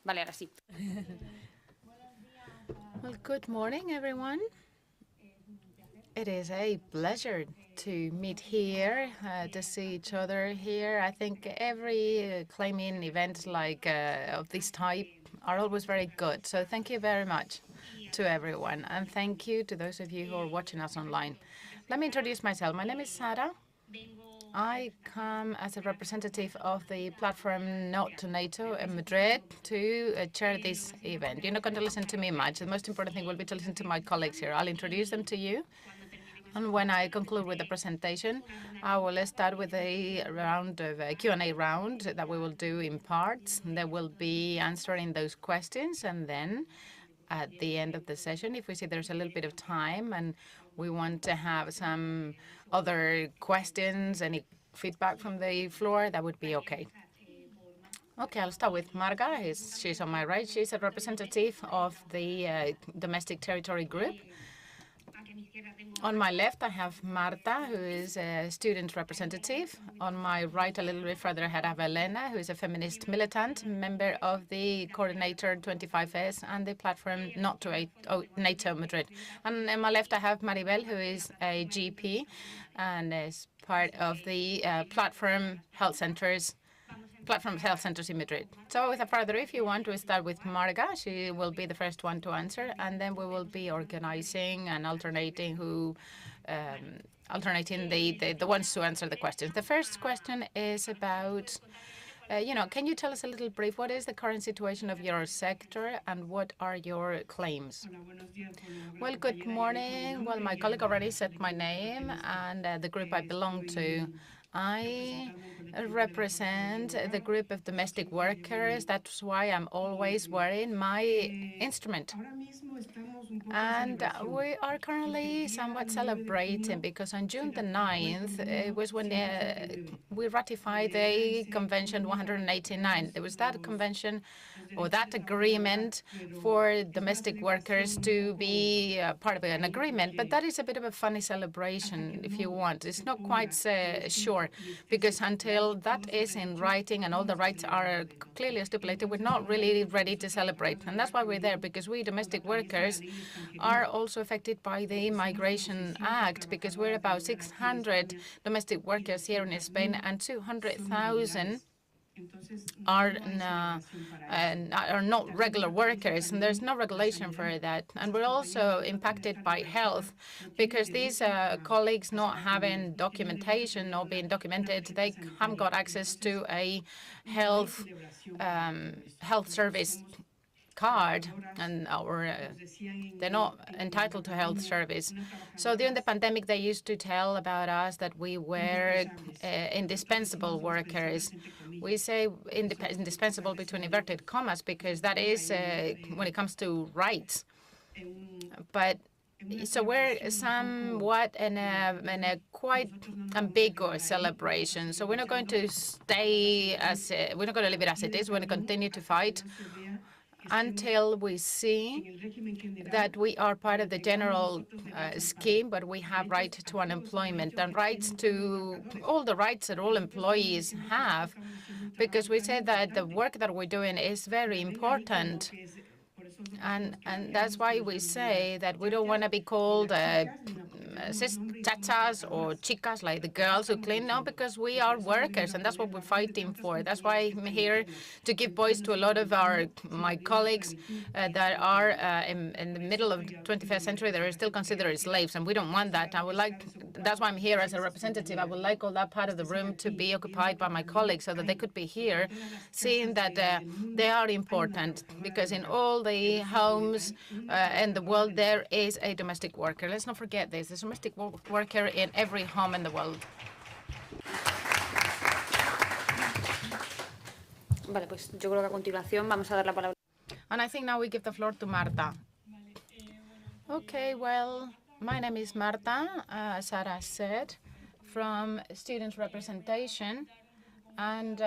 Vale, ahora sí. Well, good morning, everyone. It is a pleasure to meet here, to see each other here. I think every claiming event like of this type are always very good. So thank you very much to everyone. And thank you to those of you who are watching us online. Let me introduce myself. My name is Sara. I come as a representative of the platform Not to NATO in Madrid to chair this event. You're not going to listen to me much. The most important thing will be to listen to my colleagues here. I'll introduce them to you. And when I conclude with the presentation, I will start with a round of a Q&A round that we will do in parts. They will be answering those questions, and then at the end of the session, if we see there's a little bit of time and we want to have some other questions, any feedback from the floor, that would be okay. Okay, I'll start with Marga. She's on my right. She's a representative of the domestic territory group. On my left, I have Marta, who is a student representative. On my right, a little bit further ahead, I have Elena, who is a feminist militant, member of the Coordinator 25S and the platform Not to NATO Madrid. And on my left, I have Maribel, who is a GP and is part of the platform health centers in Madrid. So without further ado, if you want to start with Marga, she will be the first one to answer, and then we will be organizing and alternating the ones to answer the questions. The first question is about, can you tell us a little brief, what is the current situation of your sector and what are your claims? Well, good morning. Well, my colleague already said my name and the group I belong to. I represent the group of domestic workers. That's why I'm always wearing my instrument. And we are currently somewhat celebrating because on June the 9th, it was when we ratified the Convention 189. There was that convention or that agreement for domestic workers to be part of an agreement. But that is a bit of a funny celebration, if you want. It's not quite sure, because until that is in writing and all the rights are clearly stipulated, we're not really ready to celebrate. And that's why we're there, because we domestic workers are also affected by the Migration Act, because we're about 600 domestic workers here in Spain and 200,000 are not regular workers, and there's no regulation for that. And we're also impacted by health, because these colleagues not having documentation or being documented, they haven't got access to a health service card, and they're not entitled to health service. So during the pandemic, they used to tell about us that we were indispensable workers. We say indispensable between inverted commas because that is when it comes to rights. But so we're somewhat in a quite ambiguous celebration. So we're not going to we're not going to leave it as it is. We're going to continue to fight until we see that we are part of the general scheme, but we have right to unemployment and rights to all the rights that all employees have, because we say that the work that we're doing is very important. And that's why we say that we don't want to be called chachas or chicas, like the girls who clean, no, because we are workers, and that's what we're fighting for. That's why I'm here to give voice to a lot of my colleagues that are in the middle of the 21st century that are still considered slaves, and we don't want that. That's why I'm here as a representative. I would like all that part of the room to be occupied by my colleagues so that they could be here, seeing that they are important, because in all the homes in the world there is a domestic worker. Let's not forget this. There's a domestic worker in every home in the world. Vale, pues yo creo que a continuación vamos a dar la palabra. And I think now we give the floor to Marta. Okay, well, my name is Marta, as Sara said, from Student Representation. And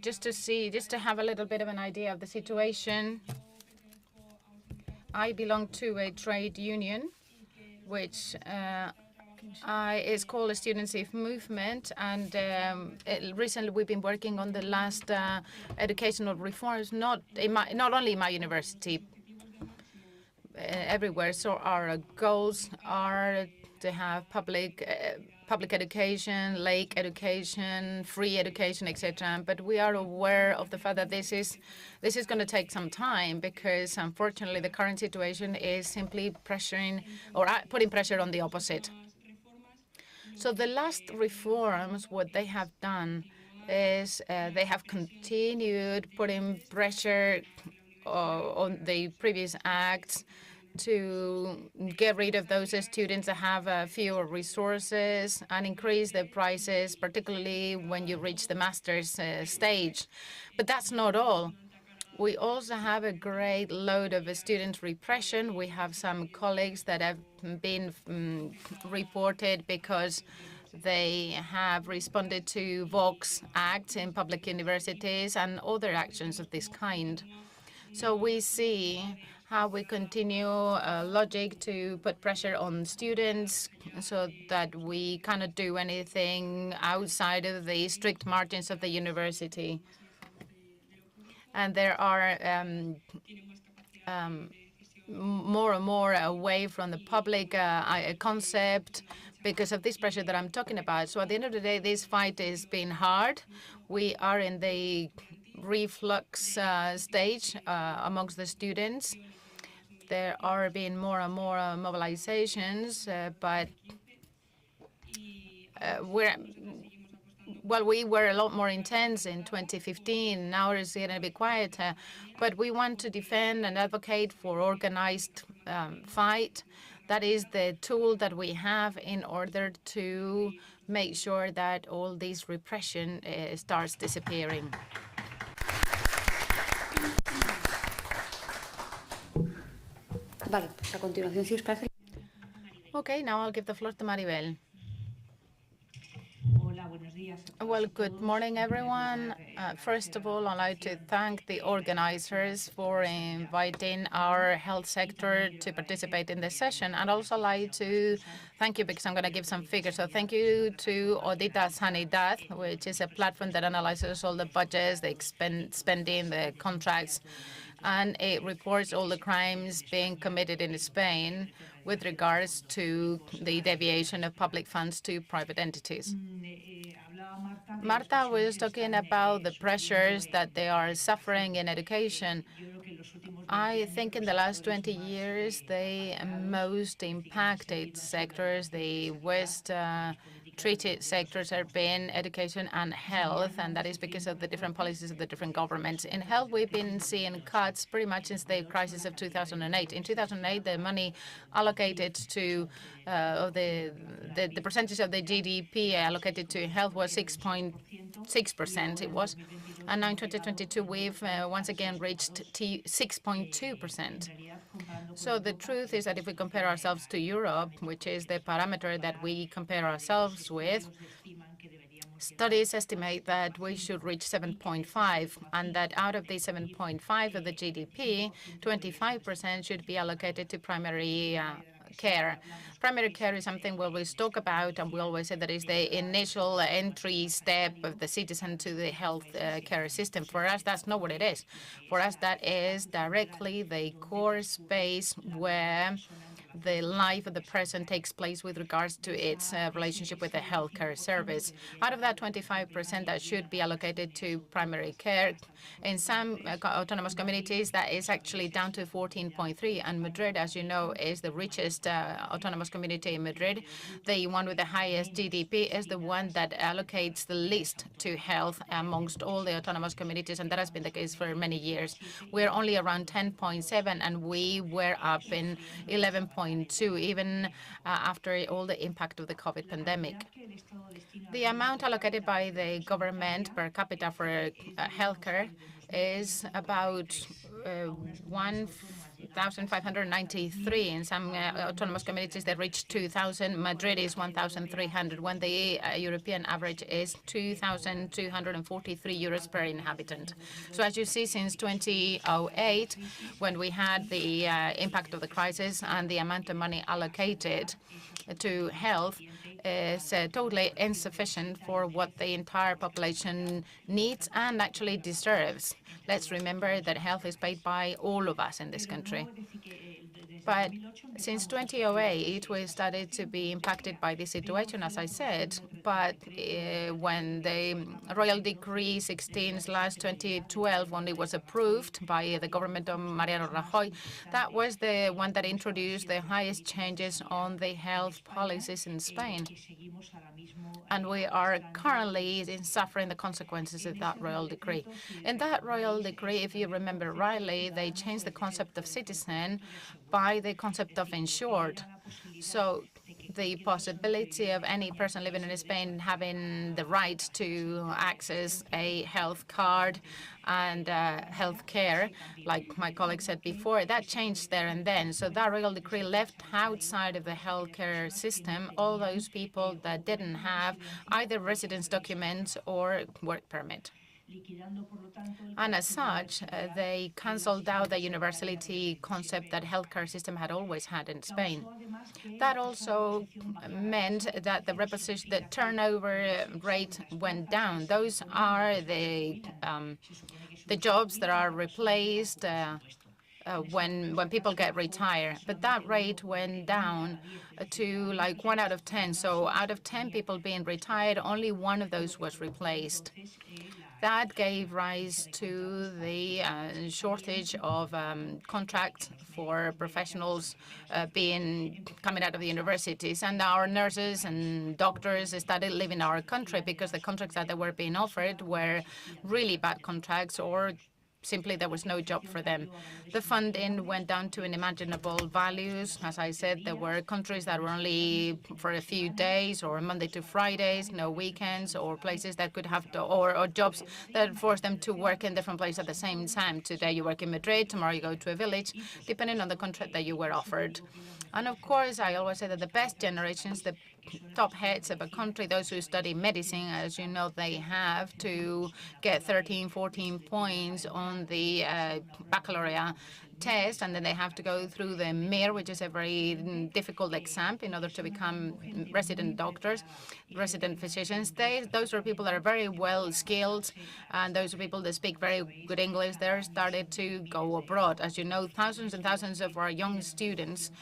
just to have a little bit of an idea of the situation, I belong to a trade union which It's called a Student Safe Movement, and recently we've been working on the last educational reforms, not only in my university, everywhere. So our goals are to have public education, laic education, free education, etc. But we are aware of the fact that this is going to take some time, because unfortunately the current situation is simply pressuring or putting pressure on the opposite. So the last reforms, what they have done is they have continued putting pressure on the previous acts to get rid of those students that have fewer resources and increase the prices, particularly when you reach the master's stage. But that's not all. We also have a great load of student repression. We have some colleagues that have been reported because they have responded to Vox acts in public universities and other actions of this kind. So we see how we continue logic to put pressure on students so that we cannot do anything outside of the strict margins of the university. And there are more and more away from the public concept because of this pressure that I'm talking about. So at the end of the day, this fight has been hard. We are in the reflux stage amongst the students. There are being more and more mobilizations, but we were a lot more intense in 2015. Now it's getting a bit quieter. But we want to defend and advocate for organized fight. That is the tool that we have in order to make sure that all this repression starts disappearing. Vale, pues a continuación, si os parece. Okay, now I'll give the floor to Maribel. Well, good morning, everyone. First of all, I'd like to thank the organizers for inviting our health sector to participate in this session. And also like to thank you because I'm going to give some figures. So thank you to Audita Sanidad, which is a platform that analyzes all the budgets, the spending, the contracts, and it reports all the crimes being committed in Spain with regards to the deviation of public funds to private entities. Marta was talking about the pressures that they are suffering in education. I think in the last 20 years, the most impacted sectors, the West treated sectors have been education and health, and that is because of the different policies of the different governments. In health, we've been seeing cuts pretty much since the crisis of 2008. In 2008, the money allocated to the percentage of the GDP allocated to health was 6.6%. It was, and now in 2022, we've once again reached 6.2%. So the truth is that if we compare ourselves to Europe, which is the parameter that we compare ourselves with, studies estimate that we should reach 7.5, and that out of the 7.5 of the GDP, 25% should be allocated to primary care. Primary care is something we always talk about, and we always say that is the initial entry step of the citizen to the health care system. For us, that's not what it is. For us, that is directly the core space where the life of the person takes place with regards to its relationship with the healthcare service. Out of that 25% that should be allocated to primary care, in some autonomous communities, that is actually down to 14.3. And Madrid, as you know, is the richest autonomous community in Madrid. The one with the highest GDP is the one that allocates the least to health amongst all the autonomous communities, and that has been the case for many years. We're only around 10.7, and we were up in 11.2, even after all the impact of the COVID pandemic. The amount allocated by the government per capita for healthcare is about 1,593. In some autonomous communities, they reach 2,000. Madrid is 1,300, when the European average is 2,243 euros per inhabitant. So as you see, since 2008, when we had the impact of the crisis and the amount of money allocated to health is totally insufficient for what the entire population needs and actually deserves. Let's remember that health is paid by all of us in this country. But since 2008, we started to be impacted by this situation, as I said. But when the Royal Decree 16/2012, when it was approved by the government of Mariano Rajoy, that was the one that introduced the highest changes on the health policies in Spain. And we are currently suffering the consequences of that Royal Decree. In that Royal Decree, if you remember rightly, they changed the concept of citizen by the concept of insured. So the possibility of any person living in Spain having the right to access a health card and health care, like my colleague said before, that changed there and then. So that Royal Decree left outside of the healthcare system all those people that didn't have either residence documents or work permit. And as such, they cancelled out the universality concept that healthcare system had always had in Spain. That also meant that the turnover rate went down. Those are the jobs that are replaced when people get retired. But that rate went down to like 1 out of 10. So out of 10 people being retired, only one of those was replaced. That gave rise to the shortage of contracts for professionals coming out of the universities. And our nurses and doctors started leaving our country because the contracts that they were being offered were really bad contracts, or simply there was no job for them. The funding went down to unimaginable values. As I said, there were countries that were only for a few days or Monday to Fridays, no weekends, or places that could have or jobs that forced them to work in different places at the same time. Today you work in Madrid, tomorrow you go to a village, depending on the contract that you were offered. And of course, I always say that the best generations, the top heads of a country, those who study medicine, as you know, they have to get 13, 14 points on the baccalaureate test, and then they have to go through the MIR, which is a very difficult exam in order to become resident doctors, resident physicians. Those are people that are very well skilled, and those are people that speak very good English. They're started to go abroad. As you know, thousands and thousands of our young students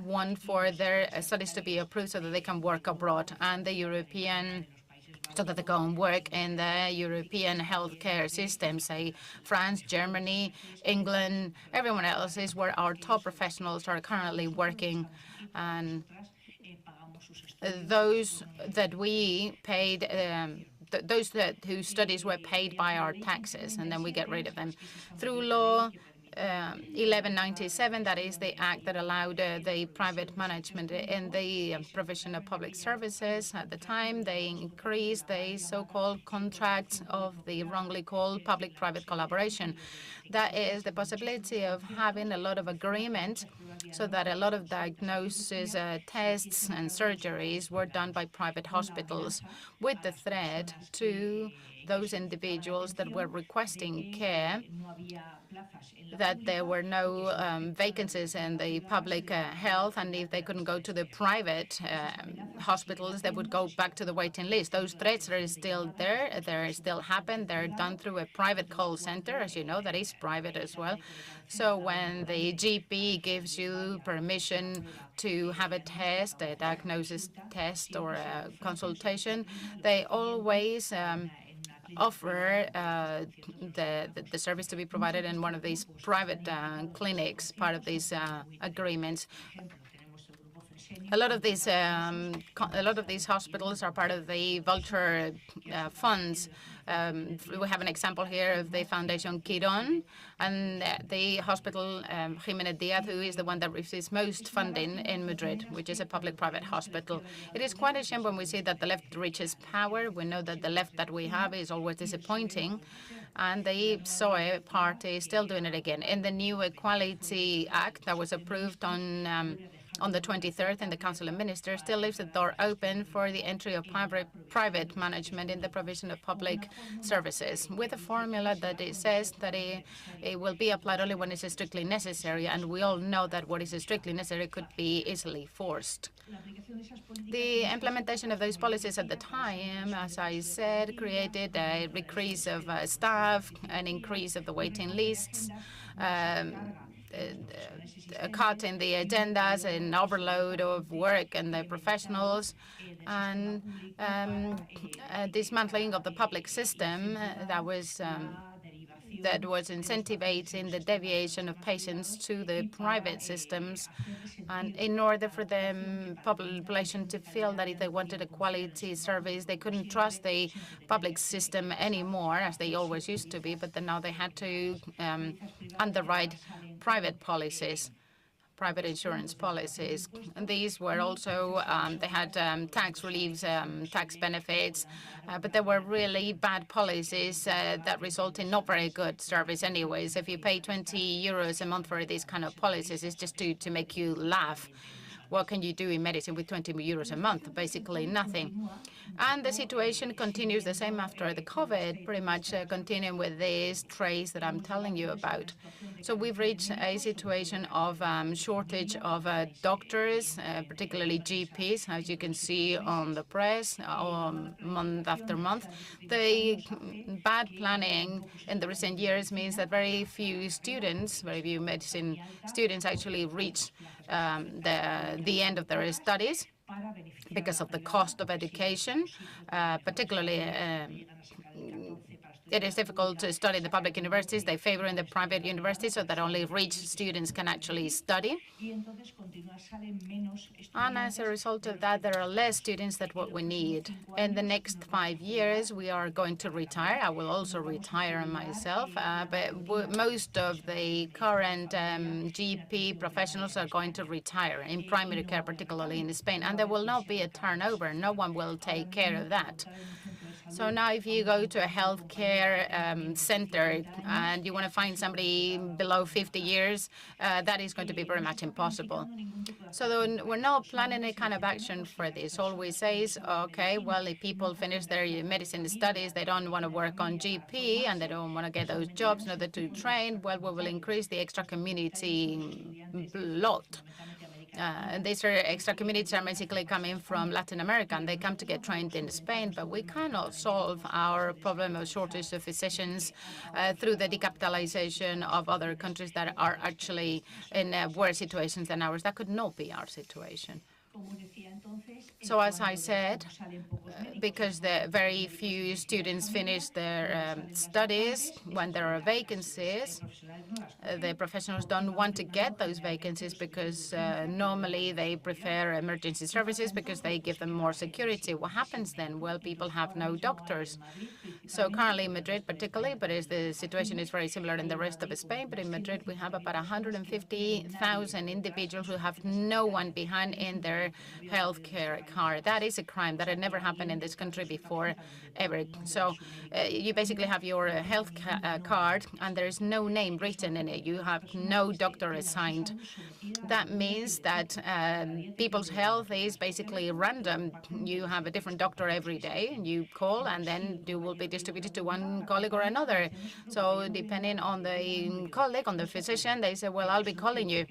want for their studies to be approved so that they can work abroad, and so that they go and work in the European healthcare system, say France, Germany, England, everyone else is where our top professionals are currently working. And those that we paid, whose studies were paid by our taxes, and then we get rid of them through law. 1197, that is the act that allowed the private management in the provision of public services. At the time, they increased the so-called contracts of the wrongly called public-private collaboration. That is the possibility of having a lot of agreement so that a lot of diagnosis, tests and surgeries were done by private hospitals, with the threat to those individuals that were requesting care that there were no vacancies in the public health, and if they couldn't go to the private hospitals, they would go back to the waiting list. Those threats are still there. They still happen. They're done through a private call center, as you know, that is private as well. So when the GP gives you permission to have a test, a diagnosis test or a consultation, they always offer the service to be provided in one of these private clinics, part of these agreements. a lot of these hospitals are part of the vulture funds. We have an example here of the Foundation Quirón and the hospital Jiménez Díaz, who is the one that receives most funding in Madrid, which is a public-private hospital. It is quite a shame when we see that the left reaches power. We know that the left that we have is always disappointing, and the PSOE party is still doing it again. In the new Equality Act that was approved on the 23rd in the Council of Ministers, still leaves the door open for the entry of private management in the provision of public services, with a formula that it says that it will be applied only when it's strictly necessary, and we all know that what is strictly necessary could be easily forced. The implementation of those policies at the time, as I said, created a decrease of staff, an increase of the waiting lists, a cut in the agendas, an overload of work and the professionals, and a dismantling of the public system that was incentivizing the deviation of patients to the private systems. And in order for the population to feel that if they wanted a quality service, they couldn't trust the public system anymore, as they always used to be, but then now they had to underwrite private policies, private insurance policies. And these were also, they had tax reliefs, tax benefits, but they were really bad policies that result in not very good service anyways. If you pay 20 euros a month for these kind of policies, it's just to make you laugh. What can you do in medicine with 20 euros a month? Basically nothing. And the situation continues the same after the COVID, pretty much continuing with this trace that I'm telling you about. So we've reached a situation of shortage of doctors, particularly GPs, as you can see on the press, month after month. The bad planning in the recent years means that very few medicine students actually reach the end of their studies because of the cost of education. Particularly, it is difficult to study in the public universities. They favor in the private universities so that only rich students can actually study. And as a result of that, there are less students than what we need. In the next 5 years, we are going to retire. I will also retire myself. But most of the current GP professionals are going to retire, in primary care, particularly in Spain. And there will not be a turnover. No one will take care of that. So now if you go to a healthcare center and you want to find somebody below 50 years, that is going to be very much impossible. So we're not planning any kind of action for this. All we say is, okay, well, if people finish their medicine studies, they don't want to work on GP and they don't want to get those jobs in order to train, well, we will increase the extra community lot. These extra communities are basically coming from Latin America, and they come to get trained in Spain, but we cannot solve our problem of shortage of physicians through the decapitalization of other countries that are actually in worse situations than ours. That could not be our situation. So as I said, because the very few students finish their studies, when there are vacancies, the professionals don't want to get those vacancies because normally they prefer emergency services because they give them more security. What happens then? Well, people have no doctors. So currently in Madrid particularly, but the situation is very similar in the rest of Spain, but in Madrid we have about 150,000 individuals who have no one behind in their healthcare card. That is a crime that had never happened in this country before, ever. So you basically have your health card and there is no name written in it. You have no doctor assigned. That means that people's health is basically random. You have a different doctor every day and you call and then you will be distributed to one colleague or another. So depending on the colleague, on the physician, they say, well, I'll be calling you.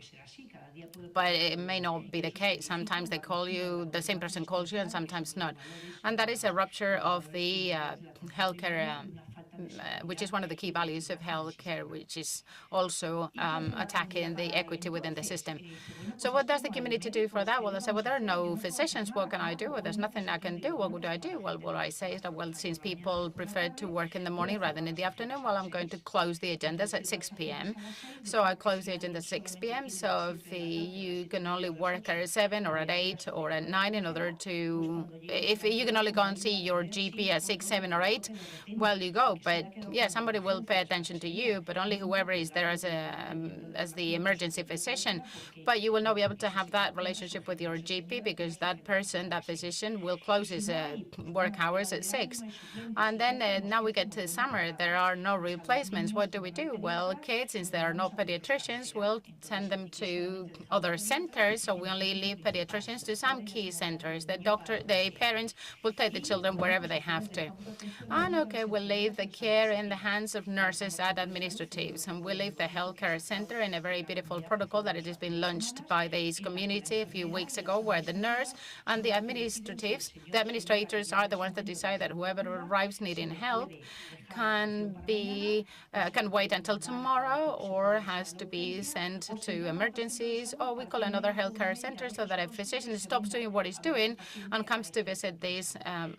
But it may not be the case. Sometimes they call you, the same person calls you, and sometimes not. And that is a rupture of the healthcare which is one of the key values of healthcare, which is also attacking the equity within the system. So what does the community do for that? Well, they say, well, there are no physicians. What can I do? Well, there's nothing I can do. What would I do? Well, what I say is that, well, since people prefer to work in the morning rather than in the afternoon, well, I'm going to close the agendas at 6 p.m. So I close the agenda at 6 p.m. So if you can only work at 7 or at 8 or at 9 in order to, if you can only go and see your GP at 6, 7, or 8, well, you go. But yeah, somebody will pay attention to you, but only whoever is there as the emergency physician. But you will not be able to have that relationship with your GP because that person, that physician, will close his work hours at 6. And then now we get to summer. There are no replacements. What do we do? Well, kids, since there are no pediatricians, we'll send them to other centers. So we only leave pediatricians to some key centers. The parents will take the children wherever they have to. And okay, we'll leave the care in the hands of nurses and administratives. And we'll leave the healthcare center in a very beautiful protocol that it has been launched by this community a few weeks ago, where the nurse and the administrators are the ones that decide that whoever arrives needing help can wait until tomorrow or has to be sent to emergencies, or we call another healthcare center, so that a physician stops doing what he's doing and comes to visit this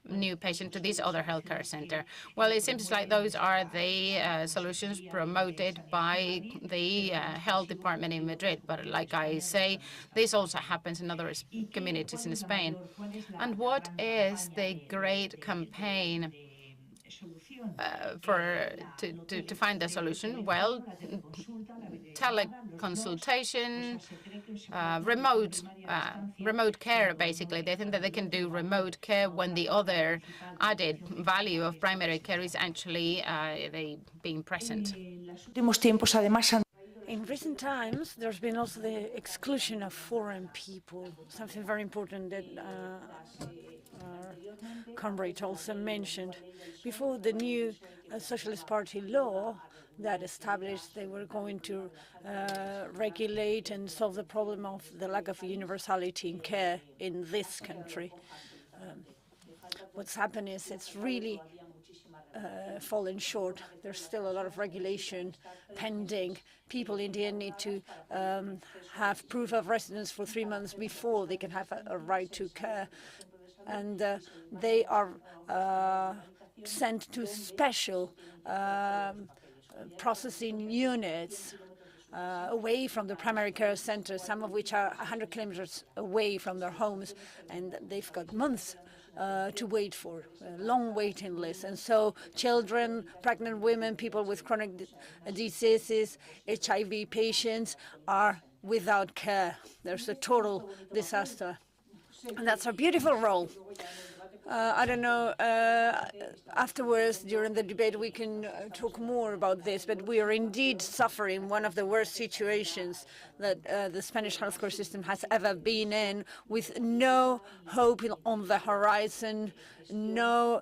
new patient to this other healthcare center. Well, it seems like those are the solutions promoted by the health department in Madrid. But like I say, this also happens in other communities in Spain. And what is the great campaign to find a solution? Well, teleconsultation, remote care, basically. They think that they can do remote care when the other added value of primary care is actually they being present. In recent times, there's been also the exclusion of foreign people, something very important that our comrade also mentioned. Before the new Socialist Party law that established they were going to regulate and solve the problem of the lack of universality in care in this country. What's happened is it's really fallen short. There's still a lot of regulation pending. People in the end need to have proof of residence for 3 months before they can have a right to care. And they are sent to special processing units away from the primary care centers, some of which are 100 kilometers away from their homes, and they've got months to wait for, a long waiting list. And so children, pregnant women, people with chronic diseases, HIV patients are without care. There's a total disaster. And that's a beautiful role. I don't know, afterwards, during the debate, we can talk more about this, but we are indeed suffering one of the worst situations that the Spanish healthcare system has ever been in, with no hope on the horizon, no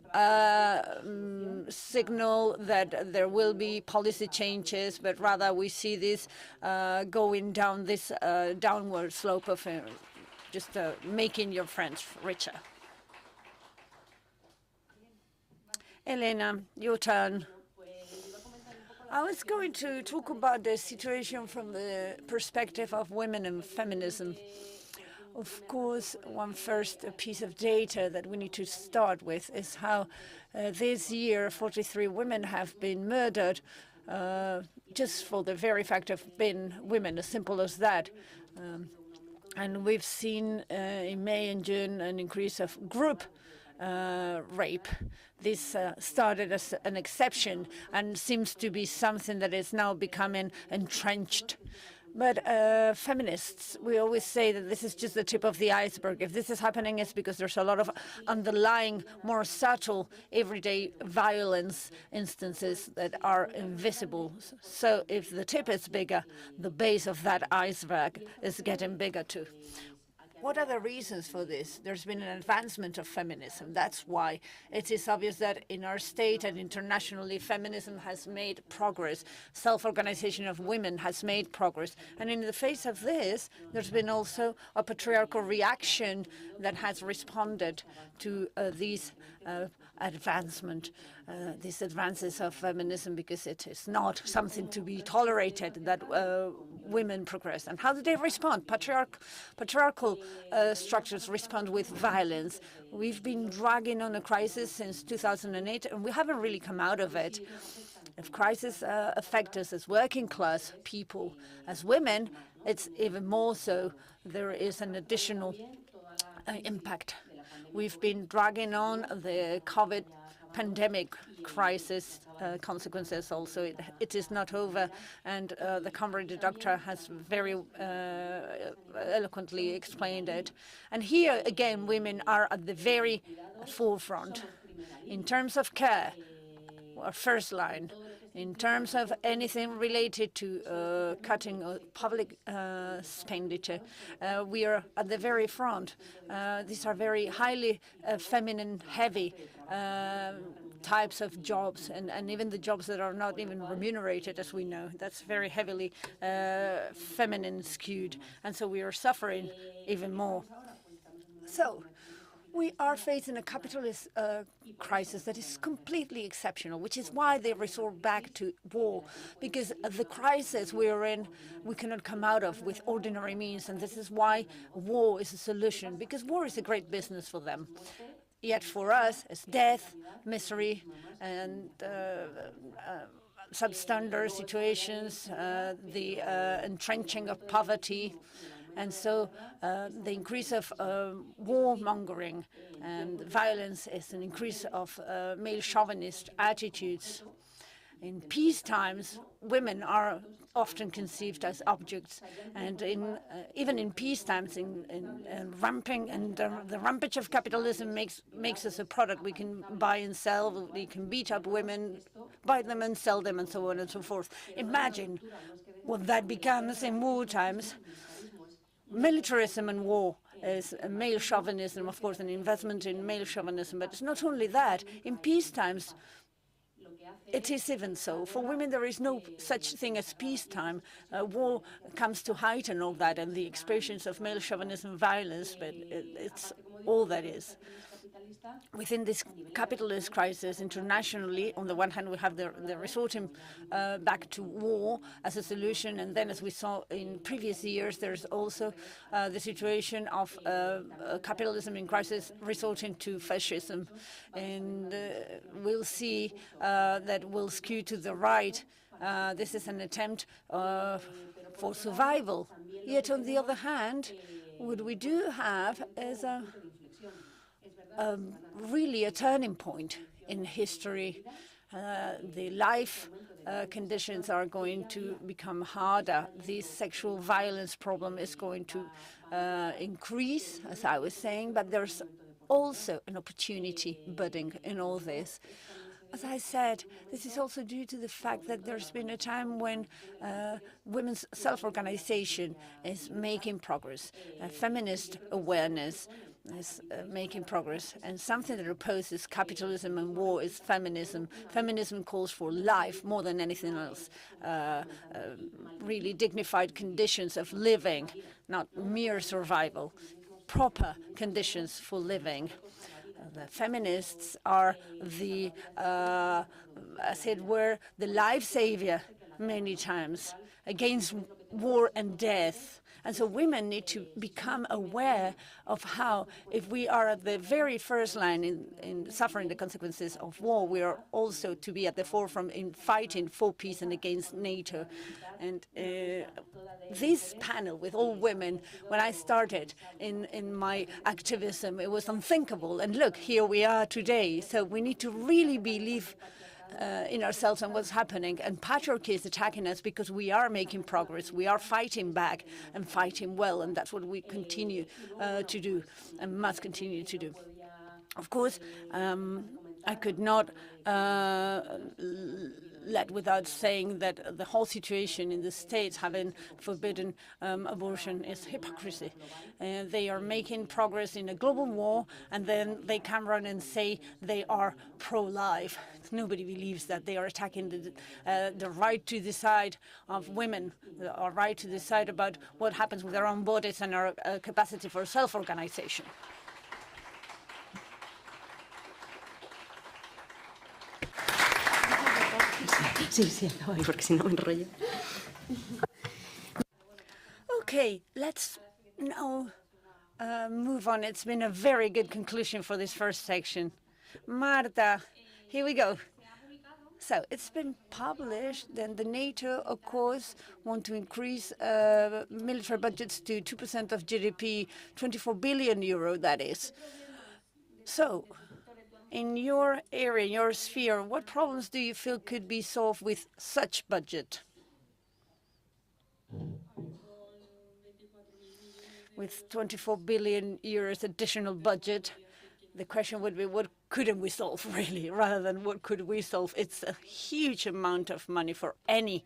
signal that there will be policy changes, but rather we see this going down this downward slope of just making your friends richer. Elena, your turn. I was going to talk about the situation from the perspective of women and feminism. Of course, one first piece of data that we need to start with is how this year 43 women have been murdered just for the very fact of being women, as simple as that. And we've seen in May and June an increase of group rape. This started as an exception and seems to be something that is now becoming entrenched. But feminists, we always say that this is just the tip of the iceberg. If this is happening, it's because there's a lot of underlying, more subtle, everyday violence instances that are invisible. So if the tip is bigger, the base of that iceberg is getting bigger too. What are the reasons for this? There's been an advancement of feminism. That's why it is obvious that in our state and internationally, feminism has made progress. Self-organization of women has made progress. And in the face of this, there's been also a patriarchal reaction that has responded to these advancement, these advances of feminism, because it is not something to be tolerated that women progress. And how do they respond? Patriarchal structures respond with violence. We've been dragging on a crisis since 2008, and we haven't really come out of it. If crises affect us as working class people, as women, it's even more so. There is an additional impact. We've been dragging on the COVID pandemic crisis consequences also. It is not over, and the comrade doctor has very eloquently explained it. And here again, women are at the very forefront in terms of care, or first line. In terms of anything related to cutting public expenditure, we are at the very front. These are very highly feminine-heavy types of jobs, and even the jobs that are not even remunerated, as we know, that's very heavily feminine skewed, and so we are suffering even more. So we are facing a capitalist crisis that is completely exceptional, which is why they resort back to war, because the crisis we are in, we cannot come out of with ordinary means, and this is why war is a solution, because war is a great business for them. Yet for us, it's death, misery, and substandard situations, the entrenching of poverty. And so the increase of warmongering and violence is an increase of male chauvinist attitudes. In peace times, women are often conceived as objects, and even in peace times, the rampage of capitalism makes us a product we can buy and sell. We can beat up women, buy them and sell them, and so on and so forth. Imagine what that becomes in war times. Militarism and war is male chauvinism, of course, an investment in male chauvinism. But it's not only that. In peace times, it is even so. For women, there is no such thing as peacetime. War comes to heighten all that and the expressions of male chauvinism and violence, but it's all that is. Within this capitalist crisis internationally, on the one hand, we have the resorting back to war as a solution, and then, as we saw in previous years, there's also the situation of capitalism in crisis resorting to fascism. And we'll see that will skew to the right. This is an attempt for survival. Yet, on the other hand, what we do have is really a turning point in history. The life conditions are going to become harder. This sexual violence problem is going to increase, as I was saying, but there's also an opportunity budding in all this. As I said, this is also due to the fact that there's been a time when women's self-organization is making progress, feminist awareness is making progress, and something that opposes capitalism and war is feminism. Feminism calls for life more than anything else, really dignified conditions of living, not mere survival, proper conditions for living. The feminists are the, as it were, the life savior many times against war and death. And so women need to become aware of how, if we are at the very first line in suffering the consequences of war, we are also to be at the forefront in fighting for peace and against NATO. And this panel with all women, when I started in my activism, it was unthinkable. And look, here we are today. So we need to really believe in ourselves and what's happening. And patriarchy is attacking us because we are making progress. We are fighting back and fighting well. And that's what we continue to do and must continue to do. Of course, I could not let without saying that the whole situation in the States having forbidden abortion is hypocrisy. They are making progress in a global war, and then they come around and say they are pro-life. Nobody believes that. They are attacking the right to decide of women, our right to decide about what happens with our own bodies and our capacity for self-organization. Sí, sí, acabo ahí, porque si no me enrollo. Okay, let's now move on. It's been a very good conclusion for this first section. Marta, here we go. So it's been published that the NATO, of course, want to increase military budgets to 2% of GDP, 24 billion euro, that is. So in your area, your sphere, what problems do you feel could be solved with such budget? With 24 billion euros additional budget, the question would be, what couldn't we solve, really, rather than what could we solve? It's a huge amount of money for any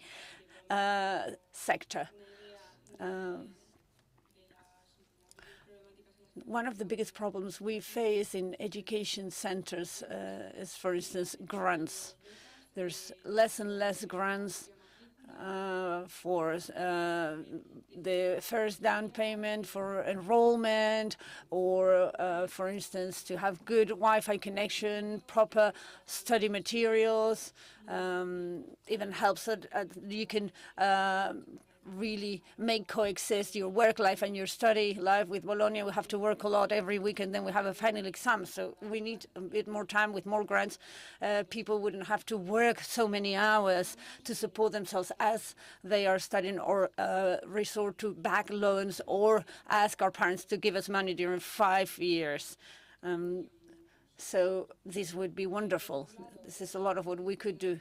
sector. One of the biggest problems we face in education centers is, for instance, grants. There's less and less grants for the first down payment for enrollment, or, for instance, to have good Wi-Fi connection, proper study materials, even helps that you can really make coexist your work life and your study life. With Bologna, we have to work a lot every week, and then we have a final exam. So we need a bit more time. With more grants, people wouldn't have to work so many hours to support themselves as they are studying, or resort to back loans, or ask our parents to give us money during 5 years. So this would be wonderful. This is a lot of what we could do.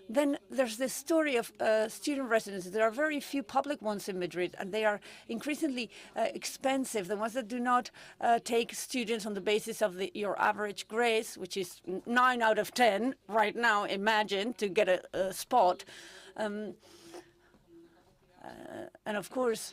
Then there's this story of student residences. There are very few public ones in Madrid, and they are increasingly expensive. The ones that do not take students on the basis of your average grades, which is 9 out of 10 right now, imagine, to get a spot. And of course,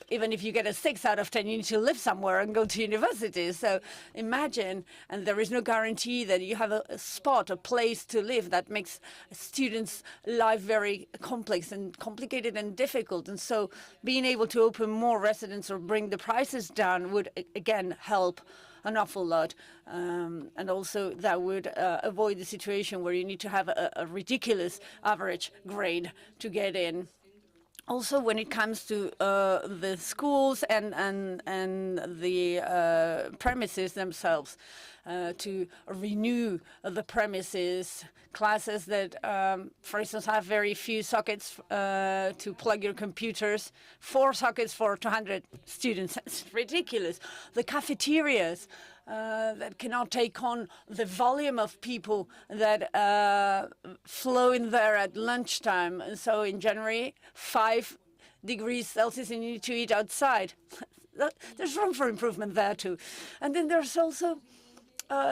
even if you get a 6 out of 10, you need to live somewhere and go to university. So imagine, and there is no guarantee that you have a spot, a place to live. That makes students' life very complex and complicated and difficult. And so being able to open more residents or bring the prices down would, again, help an awful lot. And also that would avoid the situation where you need to have a ridiculous average grade to get in. Also, when it comes to the schools and the premises themselves, to renew the premises, classes that, for instance, have very few sockets to plug your computers, 4 sockets for 200 students. It's ridiculous. The cafeterias that cannot take on the volume of people that flow in there at lunchtime. And so in January, 5 degrees Celsius, and you need to eat outside. There's room for improvement there too. And then there's also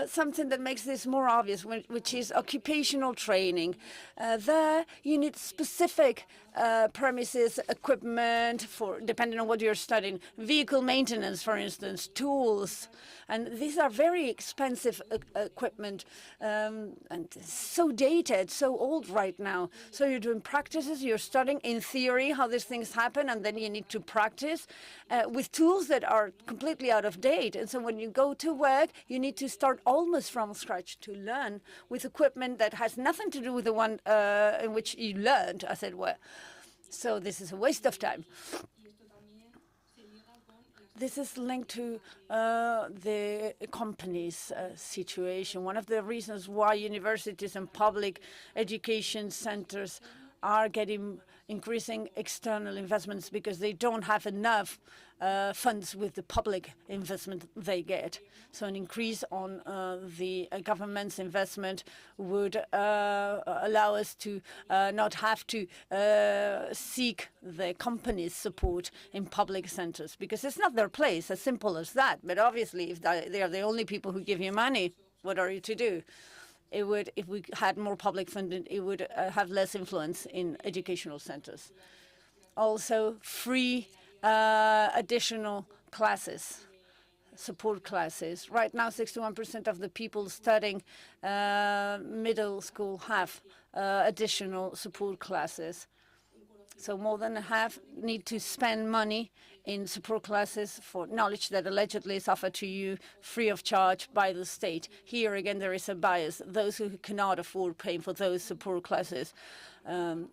something that makes this more obvious, which is occupational training. There you need specific premises, equipment, for depending on what you're studying, vehicle maintenance, for instance, tools. And these are very expensive equipment, and so dated, so old right now. So you're doing practices, you're studying in theory how these things happen, and then you need to practice with tools that are completely out of date. And so when you go to work, you need to start almost from scratch to learn with equipment that has nothing to do with the one in which you learned, as it were. So this is a waste of time. This is linked to the companies' situation. One of the reasons why universities and public education centers are getting increasing external investments, because they don't have enough funds with the public investment they get. So an increase on the government's investment would allow us to not have to seek the companies' support in public centers, because it's not their place, as simple as that. But obviously, if they are the only people who give you money, what are you to do? It would, if we had more public funding, it would have less influence in educational centers. Also, free additional classes, support classes. Right now, 61% of the people studying middle school have additional support classes. So more than half need to spend money in support classes for knowledge that allegedly is offered to you free of charge by the state. Here again, there is a bias. Those who cannot afford paying for those support classes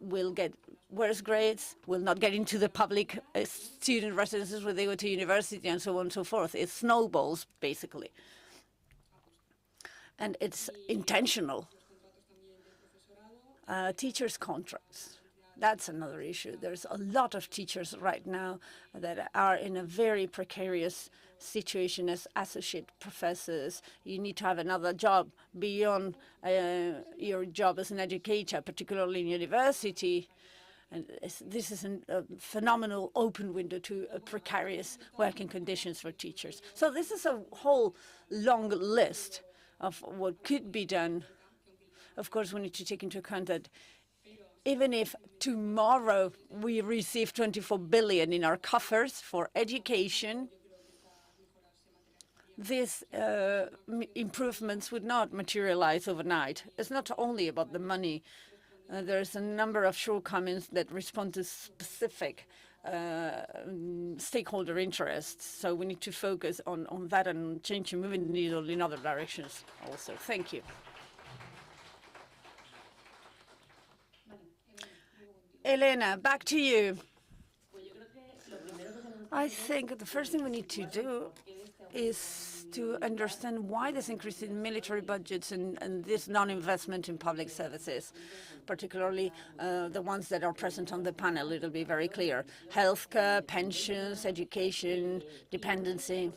will get worse grades, will not get into the public student residences where they go to university and so on and so forth. It snowballs, basically. And it's intentional. Teachers' contracts. That's another issue. There's a lot of teachers right now that are in a very precarious situation as associate professors. You need to have another job beyond your job as an educator, particularly in university. And this is a phenomenal open window to precarious working conditions for teachers. So this is a whole long list of what could be done. Of course, we need to take into account that even if tomorrow we receive 24 billion in our coffers for education, these improvements would not materialize overnight. It's not only about the money. There's a number of shortcomings that respond to specific stakeholder interests. So we need to focus on that and change and moving the needle in other directions also. Thank you. Elena, back to you. I think the first thing we need to do is to understand why this increase in military budgets and this non-investment in public services, particularly the ones that are present on the panel. It'll be very clear. Healthcare, pensions, education, dependency.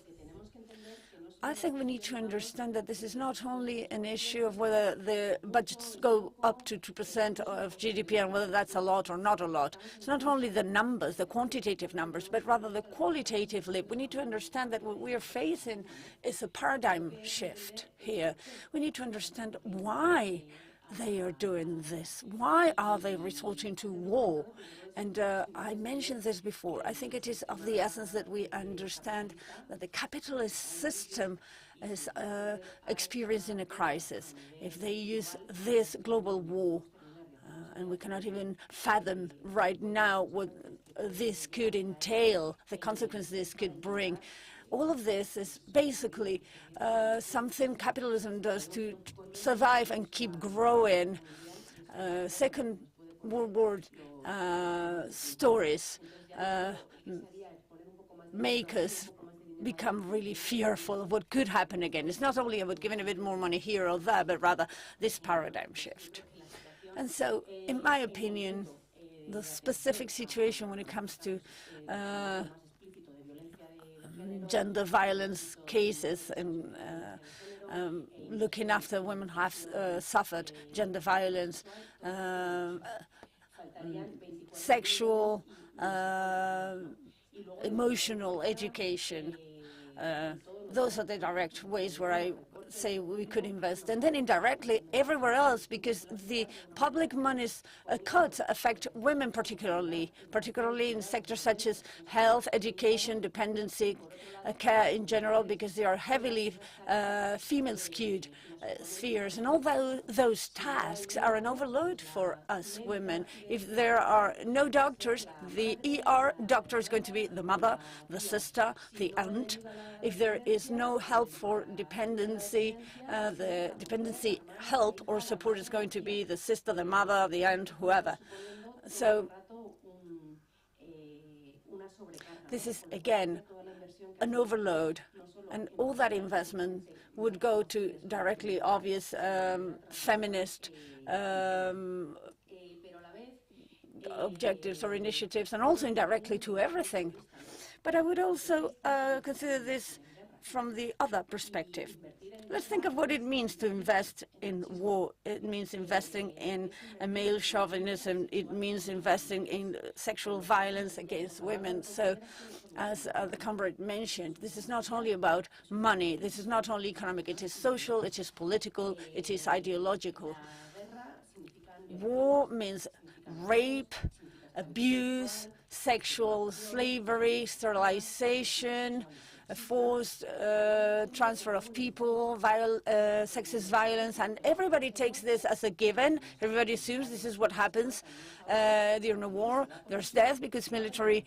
I think we need to understand that this is not only an issue of whether the budgets go up to 2% of GDP and whether that's a lot or not a lot. It's not only the numbers, the quantitative numbers, but rather the qualitative leap. We need to understand that what we are facing is a paradigm shift here. We need to understand why they are doing this. Why are they resorting to war? And I mentioned this before. I think it is of the essence that we understand that the capitalist system is experiencing a crisis. If they use this global war, and we cannot even fathom right now what this could entail, the consequences this could bring. All of this is basically something capitalism does to survive and keep growing. Second World War stories make us become really fearful of what could happen again. It's not only about giving a bit more money here or there, but rather this paradigm shift. And so, in my opinion, the specific situation when it comes to gender violence cases and looking after women who have suffered gender violence, sexual, emotional education. Those are the direct ways where I say we could invest. And then indirectly everywhere else, because the public money's cuts affect women particularly in sectors such as health, education, dependency, care in general, because they are heavily female-skewed spheres. And all those tasks are an overload for us women. If there are no doctors, the ER doctor is going to be the mother, the sister, the aunt. If there is no help for dependency, the dependency help or support is going to be the sister, the mother, the aunt, whoever. So this is, again, an overload. And all that investment would go to directly obvious feminist objectives or initiatives, and also indirectly to everything. But I would also consider this from the other perspective. Let's think of what it means to invest in war. It means investing in a male chauvinism. It means investing in sexual violence against women. So, as the comrade mentioned, this is not only about money. This is not only economic. It is social, it is political, it is ideological. War means rape, abuse, sexual slavery, sterilization, forced transfer of people, sexist violence, and everybody takes this as a given. Everybody assumes this is what happens during a war. There's death because military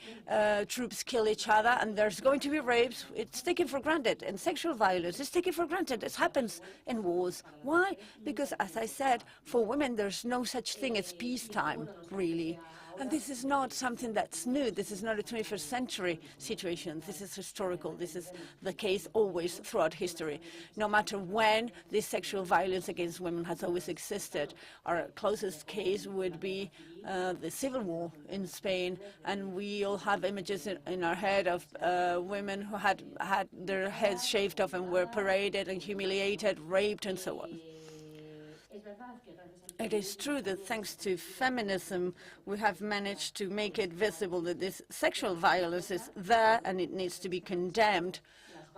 troops kill each other, and there's going to be rapes. It's taken for granted. And sexual violence is taken for granted. It happens in wars. Why? Because, as I said, for women, there's no such thing as peacetime, really. And this is not something that's new. This is not a 21st century situation. This is historical. This is the case always throughout history. No matter when this sexual violence against women has always existed. Our closest case would be the civil war in Spain, and we all have images in our head of women who had their heads shaved off and were paraded and humiliated, raped, and so on. It is true that thanks to feminism, we have managed to make it visible that this sexual violence is there and it needs to be condemned.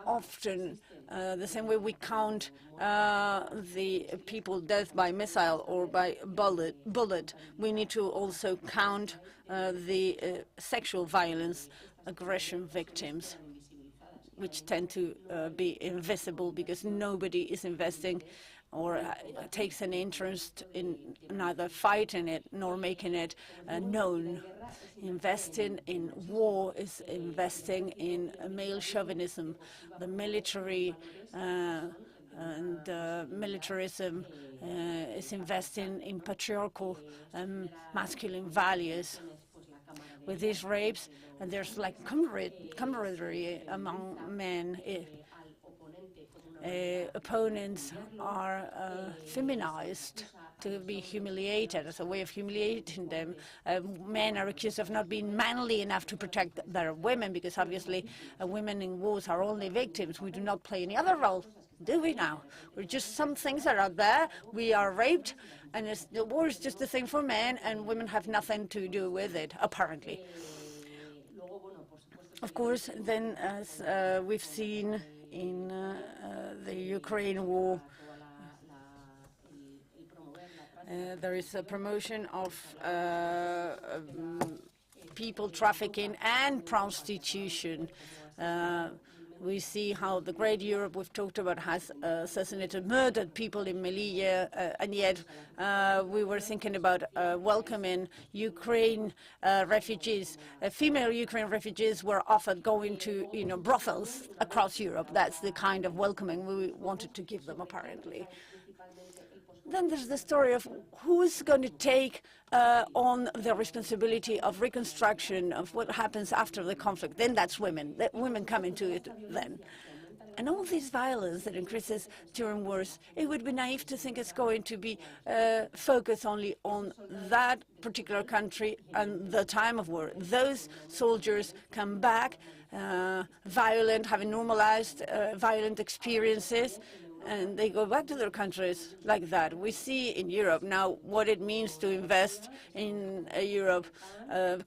Often, the same way we count the people death by missile or by bullet, we need to also count the sexual violence aggression victims, which tend to be invisible because nobody is investing or takes an interest in neither fighting it nor making it known. Investing in war is investing in male chauvinism. The military and militarism is investing in patriarchal masculine values. With these rapes, and there's like camaraderie among men. Opponents are feminized to be humiliated as a way of humiliating them. Men are accused of not being manly enough to protect their women because obviously women in wars are only victims. We do not play any other role, do we now? We're just some things that are there. We are raped, and the war is just the same for men, and women have nothing to do with it, apparently. Of course, then, as we've seen in the Ukraine war, there is a promotion of people trafficking and prostitution. We see how the great Europe we've talked about has assassinated, murdered people in Melilla, and yet we were thinking about welcoming Ukraine refugees. Female Ukraine refugees were offered going to, brothels across Europe. That's the kind of welcoming we wanted to give them, apparently. Then there's the story of who's going to take on the responsibility of reconstruction of what happens after the conflict. Then that's women. Women come into it then. And all this violence that increases during wars, it would be naive to think it's going to be focused only on that particular country and the time of war. Those soldiers come back violent, having normalized violent experiences, and they go back to their countries like that. We see in Europe now what it means to invest in Europe,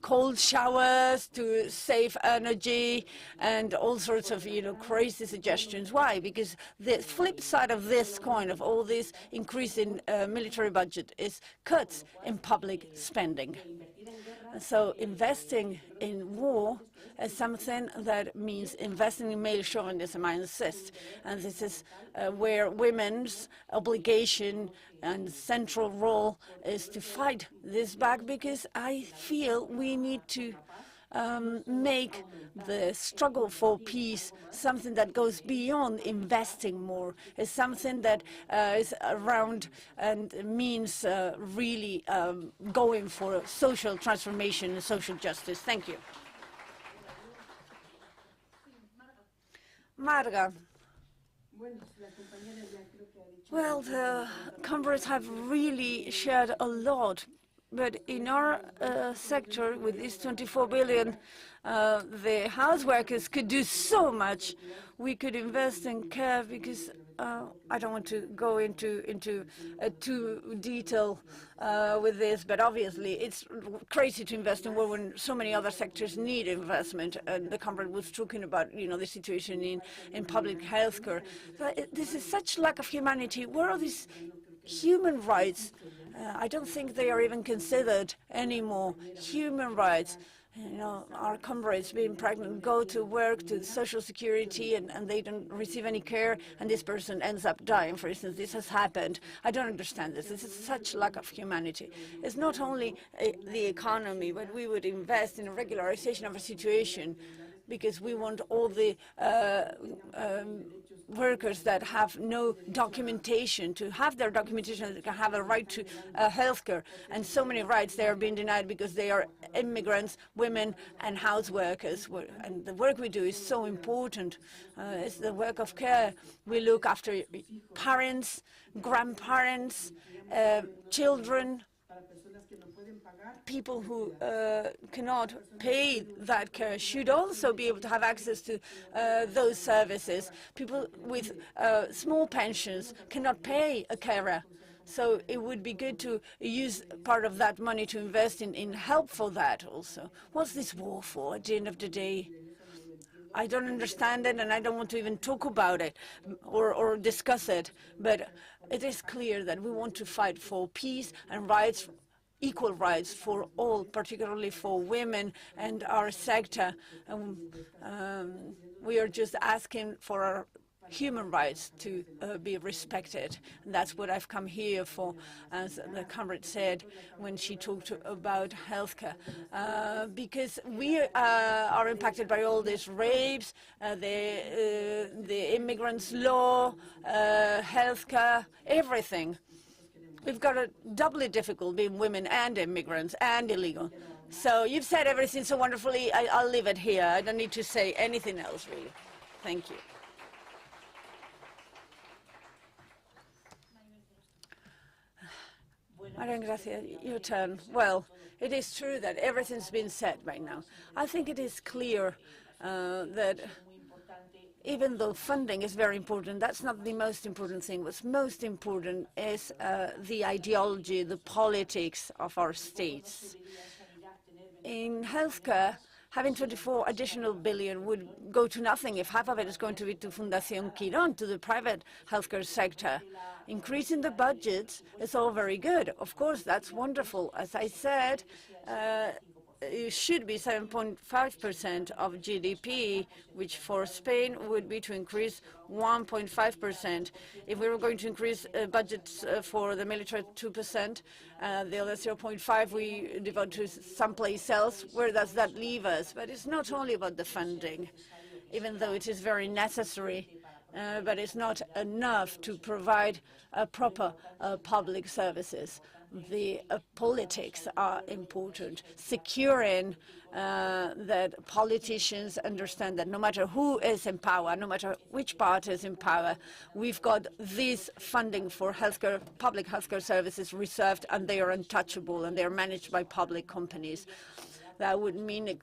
cold showers to save energy and all sorts of crazy suggestions. Why? Because the flip side of this coin, of all this increase in military budget, is cuts in public spending. So investing in war is something that means investing in male chauvinism, I insist. And this is where women's obligation and central role is to fight this back, because I feel we need to make the struggle for peace something that goes beyond investing more. It's something that is around and means really going for social transformation and social justice. Thank you. Marga. Well, the comrades have really shared a lot. But in our sector, with this 24 billion, the house workers could do so much. We could invest in care, because I don't want to go into too detail with this, but obviously it's crazy to invest in war when so many other sectors need investment. And the comrade was talking about, the situation in public health care. This is such lack of humanity. Where are these human rights? I don't think they are even considered anymore. Human rights. You know, our comrades being pregnant go to work, to Social Security, and they don't receive any care, and this person ends up dying, for instance. This has happened. I don't understand this. This is such lack of humanity. It's not only the economy, but we would invest in a regularization of a situation because we want all the workers that have no documentation to have their documentation, that can have a right to health care. And so many rights they are being denied because they are immigrants, women and house workers. And the work we do is so important. It's the work of care. We look after parents, grandparents, children, people who cannot pay that care should also be able to have access to those services. People with small pensions cannot pay a carer. So it would be good to use part of that money to invest in help for that also. What's this war for at the end of the day? I don't understand it, and I don't want to even talk about it or discuss it. But it is clear that we want to fight for peace and rights, equal rights for all, particularly for women and our sector. We are just asking for our human rights to be respected. And that's what I've come here for, as the comrade said when she talked about healthcare. Because we are impacted by all these rapes, the immigrants' law, healthcare, everything. We've got it doubly difficult being women and immigrants and illegal. So you've said everything so wonderfully, I'll leave it here. I don't need to say anything else, really. Thank you. Maria Gracia, your turn. Well, it is true that everything's been said right now. I think it is clear that even though funding is very important, that's not the most important thing. What's most important is the ideology, the politics of our states. In healthcare, having 24 additional billion would go to nothing if half of it is going to be to Fundación Quirón, to the private healthcare sector. Increasing the budgets is all very good. Of course, that's wonderful. As I said, it should be 7.5% of GDP, which for Spain would be to increase 1.5%. If we were going to increase budgets for the military 2%, the other 0.5 we devote to someplace else, where does that leave us? But it's not only about the funding, even though it is very necessary. But it's not enough to provide proper public services. The politics are important. Securing that politicians understand that no matter who is in power, no matter which party is in power, we've got this funding for healthcare, public healthcare services reserved, and they are untouchable, and they are managed by public companies. That would mean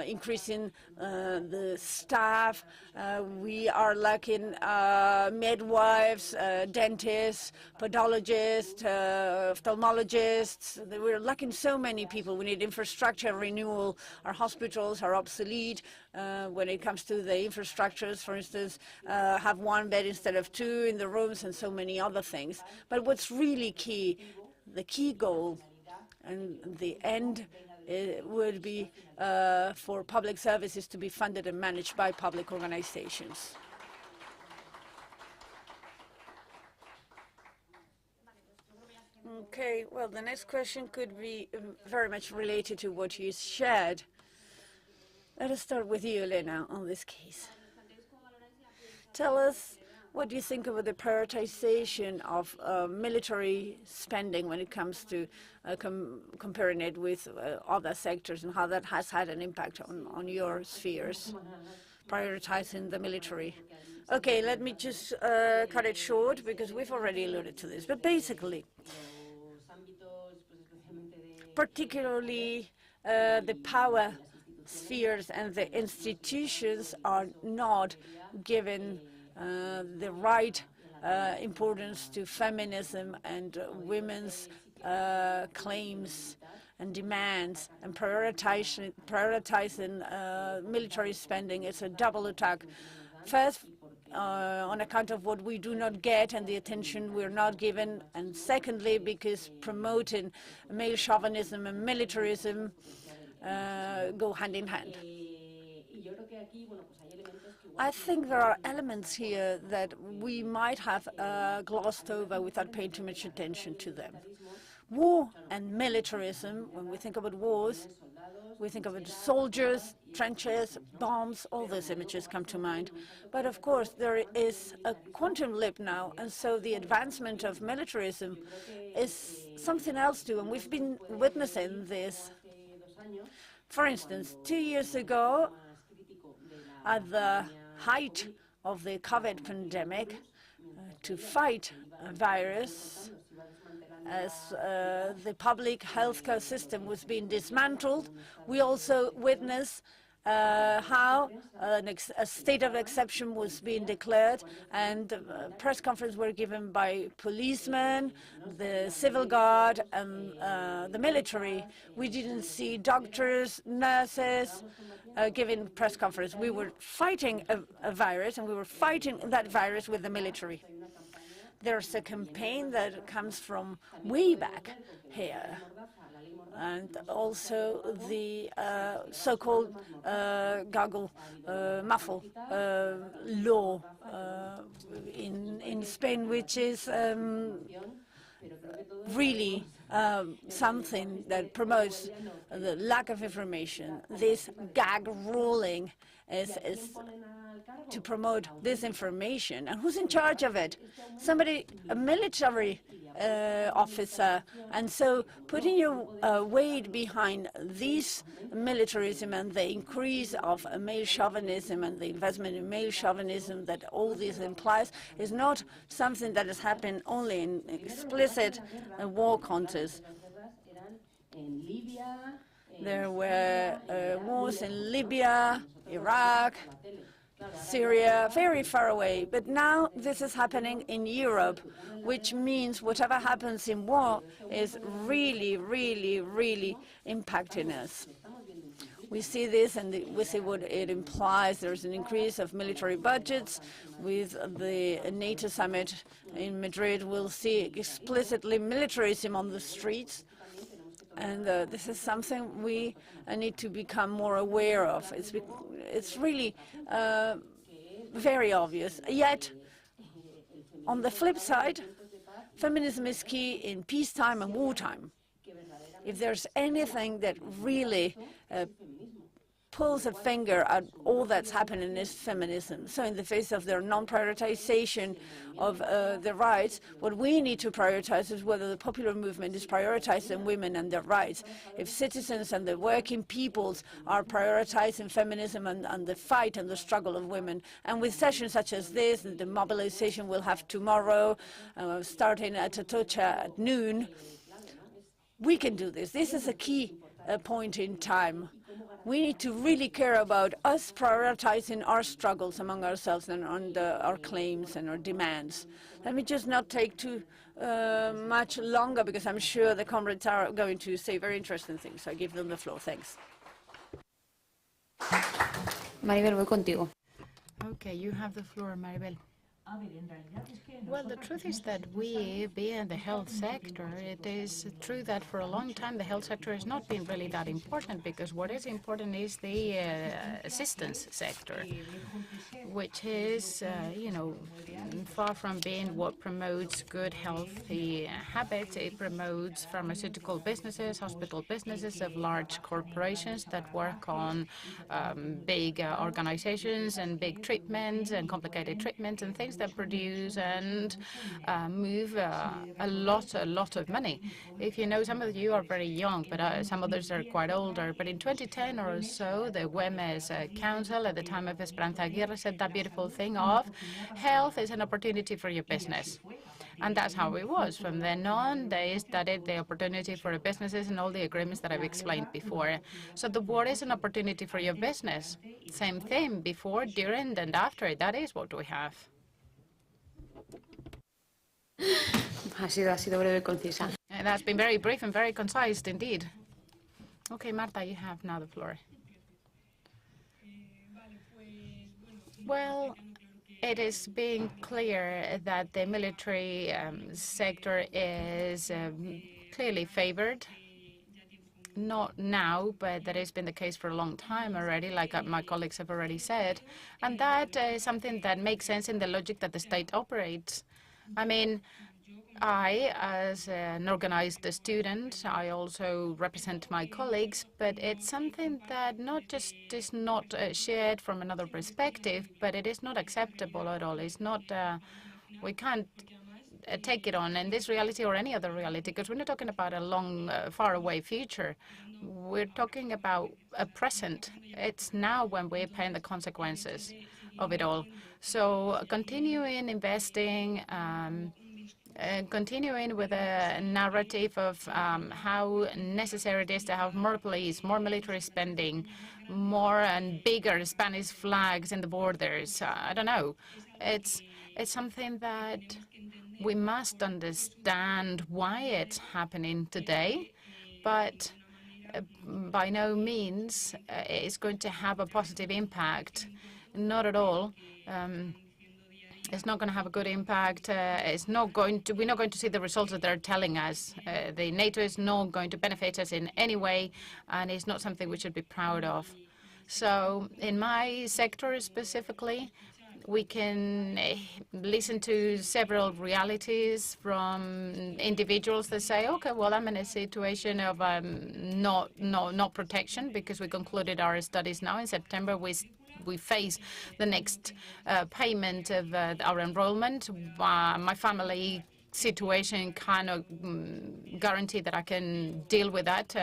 increasing the staff. We are lacking midwives, dentists, podologists, ophthalmologists. We're lacking so many people. We need infrastructure renewal. Our hospitals are obsolete when it comes to the infrastructures. For instance, have one bed instead of two in the rooms, and so many other things. But what's really key, the key goal and the end, it would be for public services to be funded and managed by public organizations. Okay, well, the next question could be very much related to what you shared. Let us start with you, Elena, on this case. Tell us, what do you think about the prioritization of military spending when it comes to comparing it with other sectors, and how that has had an impact on your spheres, prioritizing the military? Okay, let me just cut it short because we've already alluded to this. But basically, particularly the power spheres and the institutions are not given the right importance to feminism and women's claims and demands, and prioritizing military spending is a double attack. First, on account of what we do not get and the attention we're not given, and secondly, because promoting male chauvinism and militarism go hand in hand. I think there are elements here that we might have glossed over without paying too much attention to them. War and militarism, when we think about wars, we think about soldiers, trenches, bombs, all those images come to mind. But of course, there is a quantum leap now, and so the advancement of militarism is something else too, and we've been witnessing this. For instance, 2 years ago, at the height of the COVID pandemic, to fight a virus, as the public healthcare system was being dismantled, we also witnessed how a state of exception was being declared, and press conferences were given by policemen, the civil guard, and the military. We didn't see doctors, nurses giving press conferences. We were fighting a virus, and we were fighting that virus with the military. There's a campaign that comes from way back here, and also the so-called muffle law in Spain, which is really something that promotes the lack of information. This gag ruling is to promote disinformation. And who's in charge of it? Somebody, a military officer. And so putting your weight behind this militarism and the increase of male chauvinism and the investment in male chauvinism that all this implies is not something that has happened only in explicit war contests. There were wars in Libya, Iraq, Syria, very far away. But now this is happening in Europe, which means whatever happens in war is really, really, really impacting us. We see this, and we see what it implies. There's an increase of military budgets. With the NATO summit in Madrid, we'll see explicitly militarism on the streets. And this is something we need to become more aware of. It's really very obvious. Yet, on the flip side, feminism is key in peacetime and wartime. If there's anything that really pulls a finger at all that's happening is feminism. So in the face of their non-prioritization of the rights, what we need to prioritize is whether the popular movement is prioritizing women and their rights. If citizens and the working peoples are prioritizing feminism and the fight and the struggle of women, and with sessions such as this, and the mobilization we'll have tomorrow, starting at Atocha at noon, we can do this. This is a key point in time. We need to really care about us prioritizing our struggles among ourselves and on our claims and our demands. Let me just not take too much longer, because I'm sure the comrades are going to say very interesting things. So I give them the floor. Thanks. Maribel, voy contigo. Okay, you have the floor, Maribel. Well, the truth is that we, being the health sector, it is true that for a long time the health sector has not been really that important, because what is important is the assistance sector, which is, far from being what promotes good healthy habits. It promotes pharmaceutical businesses, hospital businesses of large corporations that work on big organizations and big treatments and complicated treatments and things that produce and move a lot of money. If you know, some of you are very young, but some others are quite older. But in 2010 or so, the Güemes Council at the time of Esperanza Aguirre said that beautiful thing of health is an opportunity for your business. And that's how it was. From then on, they studied the opportunity for businesses and all the agreements that I've explained before. So the war is an opportunity for your business. Same thing, before, during, and after. That is what we have. Ha sido breve y concisa. And that's been very brief and very concise indeed. Okay, Marta, you have now the floor. Well, it is being clear that the military sector is clearly favored. not now, but that has been the case for a long time already, like my colleagues have already said. And that is something that makes sense in the logic that the state operates. I mean, I, as an organized student, I also represent my colleagues, but it's something that not just is not shared from another perspective, but it is not acceptable at all. It's not, we can't take it on in this reality or any other reality, because we're not talking about a long, far away future. We're talking about a present. It's now when we're paying the consequences of it all. So continuing investing, continuing with a narrative of how necessary it is to have more police, more military spending, more and bigger Spanish flags in the borders. I don't know. It's something that we must understand why it's happening today, but by no means it's going to have a positive impact. Not at all. It's not going to have a good impact. We're not going to see the results that they're telling us. The NATO is not going to benefit us in any way, and it's not something we should be proud of. So in my sector specifically, we can listen to several realities from individuals that say, okay, well, I'm in a situation of not protection, because we concluded our studies now in September. We face the next payment of our enrollment. My family situation cannot guarantee that I can deal with that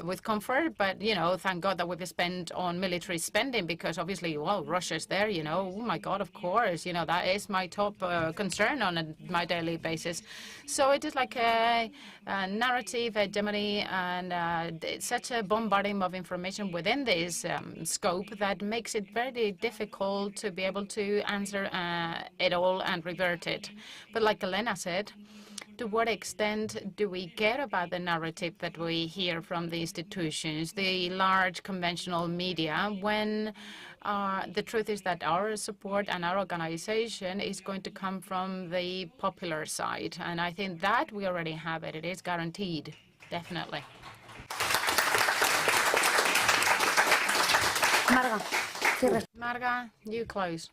with comfort, but, you know, thank God that we've spent on military spending, because obviously, well, Russia's there, you know, oh my God, of course, you know, that is my top concern on my daily basis. So it is like a narrative hegemony, and it's such a bombarding of information within this scope that makes it very difficult to be able to answer it all and revert it. But like Elena said, to what extent do we care about the narrative that we hear from the institutions, the large conventional media, when the truth is that our support and our organization is going to come from the popular side? And I think that we already have it. It is guaranteed, definitely. Marga, you close.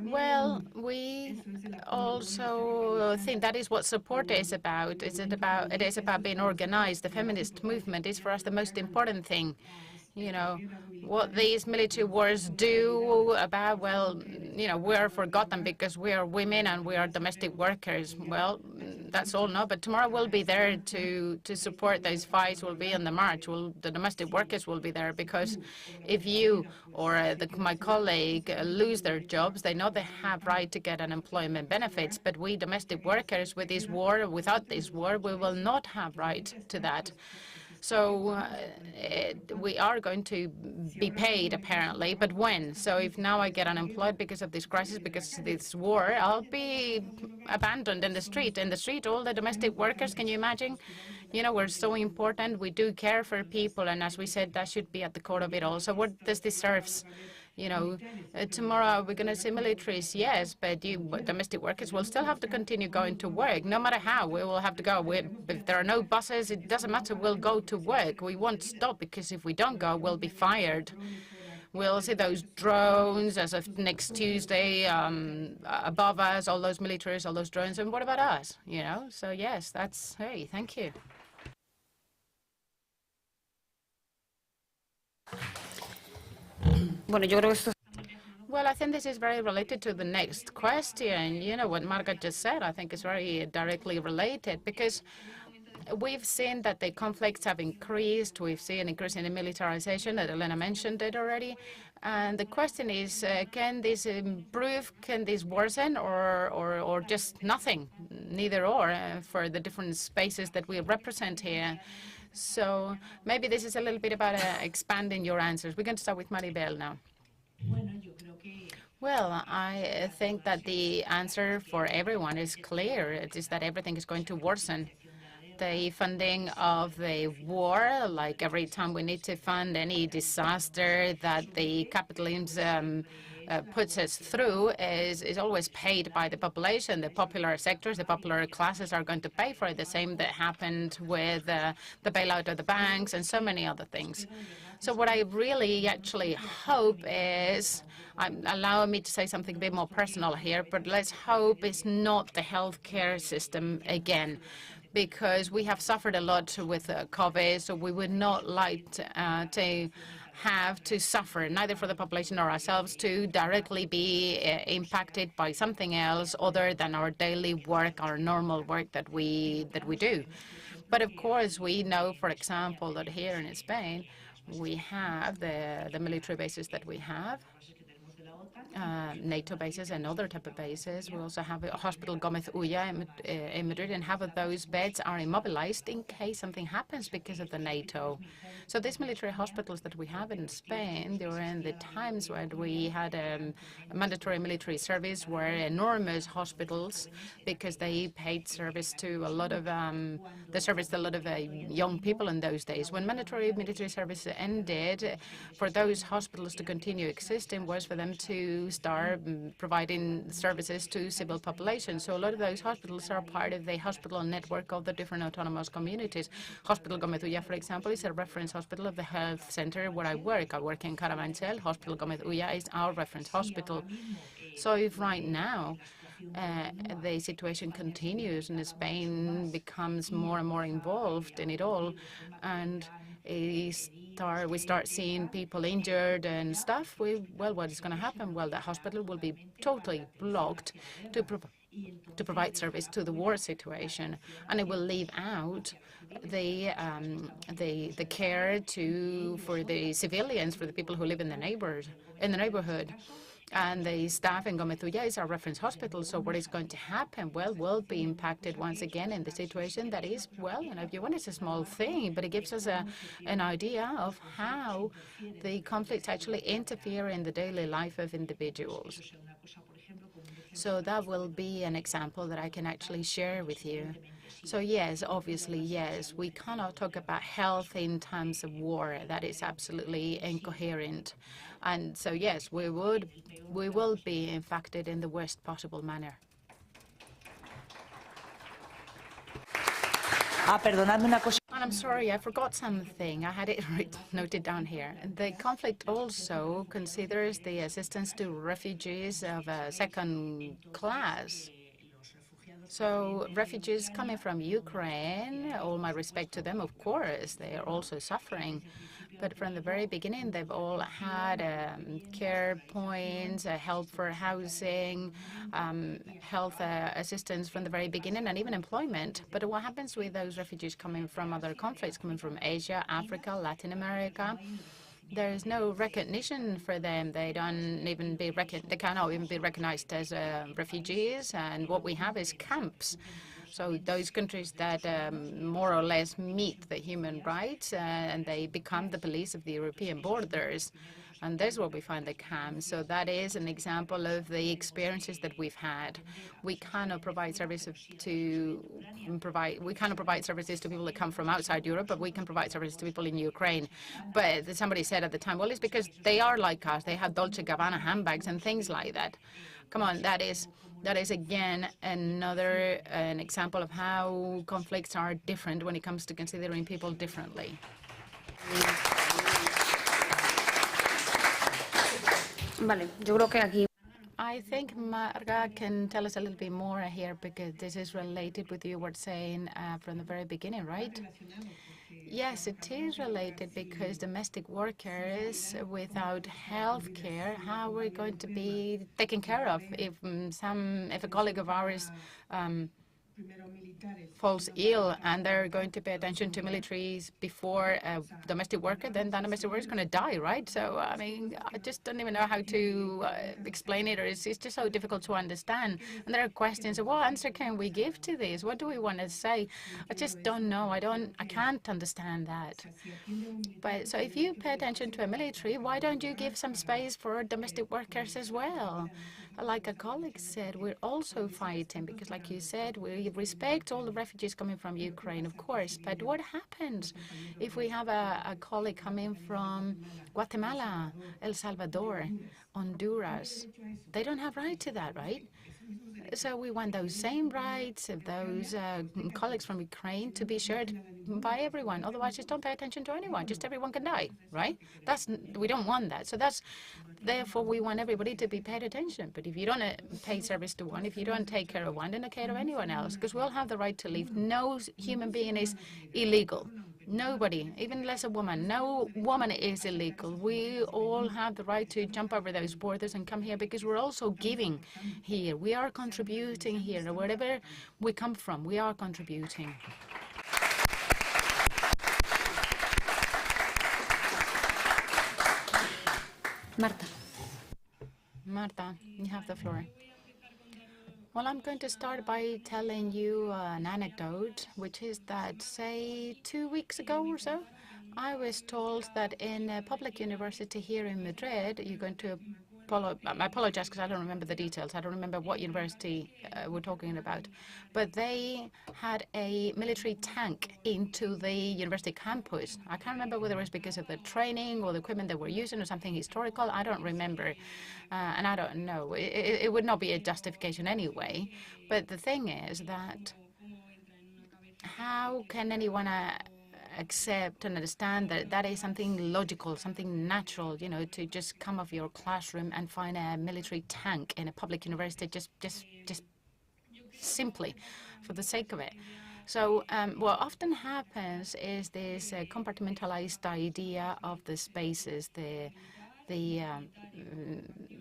Well, we also think that is what support is about. It is about being organized. The feminist movement is for us the most important thing. You know, what these military wars do about, well, you know, we're forgotten because we are women and we are domestic workers. Well, that's all, no, but tomorrow we'll be there to support those fights. We'll be on the march. The domestic workers will be there, because if you or my colleague lose their jobs, they know they have right to get unemployment benefits. But we domestic workers, with this war, without this war, we will not have right to that. So we are going to be paid, apparently, but when? So if now I get unemployed because of this crisis, because of this war, I'll be abandoned in the street. In the street, all the domestic workers, can you imagine? You know, we're so important. We do care for people, and as we said, that should be at the core of it all. So what does this serve? You know, tomorrow we're going to see militaries, yes, but domestic workers will still have to continue going to work. No matter how, we will have to go. If there are no buses, it doesn't matter. We'll go to work. We won't stop, because if we don't go, we'll be fired. We'll see those drones as of next Tuesday above us, all those militaries, all those drones. And what about us? You know, so yes, that's, hey, thank you. Well, I think this is very related to the next question. You know, what Marga just said, I think is very directly related, because we've seen that the conflicts have increased. We've seen an increase in the militarization, that Elena mentioned it already. And the question is, can this improve, can this worsen, or just nothing, neither or, for the different spaces that we represent here? So maybe this is a little bit about expanding your answers. We're going to start with Maribel now. Well, I think that the answer for everyone is clear. It is that everything is going to worsen. The funding of the war, like every time we need to fund any disaster that the capitalism puts us through is always paid by the population. The popular sectors, the popular classes are going to pay for it. The same that happened with the bailout of the banks and so many other things. So what I really actually hope is, allow me to say something a bit more personal here, but let's hope it's not the healthcare system again, because we have suffered a lot with COVID, so we would not like to have to suffer, neither for the population or ourselves, to directly be impacted by something else other than our daily work, our normal work that we do. But of course, we know, for example, that here in Spain, we have the military bases that we have, NATO bases and other type of bases. We also have a hospital Gómez Ulla in Madrid, and half of those beds are immobilized in case something happens because of the NATO. So these military hospitals that we have in Spain during the times when we had a mandatory military service were enormous hospitals because they paid service to a lot of they serviced a lot of young people in those days. When mandatory military service ended, for those hospitals to continue existing was for them to start providing services to civil population. So a lot of those hospitals are part of the hospital network of the different autonomous communities. Hospital Gómez Ulla, for example, is a reference hospital of the health center where I work. I work in Carabanchel. Hospital Gómez Ulla is our reference hospital. So if right now the situation continues and Spain becomes more and more involved in it all, and we start seeing people injured and stuff, well, what is going to happen? Well, the hospital will be totally blocked to provide service to the war situation, and it will leave out the care for the civilians, for the people who live in the neighborhood. And the staff in Gómez Ulla is our reference hospital. So what is going to happen? Well, we'll be impacted once again in the situation that is, well, if you want, it's a small thing, but it gives us an idea of how the conflicts actually interfere in the daily life of individuals. So that will be an example that I can actually share with you. So yes, obviously, yes, we cannot talk about health in times of war. That is absolutely incoherent. And so yes, we will be impacted in the worst possible manner. And I'm sorry, I forgot something. I had it noted down here. The conflict also considers the assistance to refugees of a second class. So refugees coming from Ukraine, all my respect to them, of course, they are also suffering. But from the very beginning, they've all had care points, help for housing, health assistance from the very beginning, and even employment. But what happens with those refugees coming from other conflicts, coming from Asia, Africa, Latin America? There is no recognition for them. They cannot even be recognized as refugees. And what we have is camps. So those countries that more or less meet the human rights, and they become the police of the European borders. And that's where we find the camps. So that is an example of the experiences that we've had. We cannot provide services to people that come from outside Europe, but we can provide services to people in Ukraine. But somebody said at the time, well, it's because they are like us. They have Dolce & Gabbana handbags and things like that. Come on, that is again an example of how conflicts are different when it comes to considering people differently. I think Marga can tell us a little bit more here, because this is related with you were saying from the very beginning, right? Yes, it is related, because domestic workers without health care, how are we going to be taken care of if a colleague of ours falls ill and they're going to pay attention to militaries before a domestic worker, then that domestic worker is going to die, right? So, I mean, I just don't even know how to explain it, or it's just so difficult to understand. And there are questions, what answer can we give to this? What do we want to say? I just don't know. I can't understand that. But so if you pay attention to a military, why don't you give some space for domestic workers as well? like a colleague said, we're also fighting because, like you said, we respect all the refugees coming from Ukraine, of course. But what happens if we have a colleague coming from Guatemala, El Salvador, Honduras? They don't have right to that, right? So we want those same rights of those colleagues from Ukraine to be shared by everyone. Otherwise, just don't pay attention to anyone. Just everyone can die, right? We don't want that. So therefore, we want everybody to be paid attention. But if you don't pay service to one, if you don't take care of one, then take care of anyone else, because we all have the right to live. No human being is illegal. Nobody, even less a woman. No woman is illegal. We all have the right to jump over those borders and come here because we're also giving here. We are contributing here. Wherever we come from, we are contributing. Marta, you have the floor. Well, I'm going to start by telling you an anecdote, which is that, say, 2 weeks ago or so, I was told that in a public university here in Madrid, you're going to I apologize because I don't remember the details. I don't remember what university we're talking about. But they had a military tank into the university campus. I can't remember whether it was because of the training or the equipment they were using or something historical. I don't remember. And I don't know. It would not be a justification anyway. But the thing is that how can anyone accept and understand that that is something logical, something natural, to just come off your classroom and find a military tank in a public university just simply for the sake of it. So what often happens is this compartmentalized idea of the spaces, the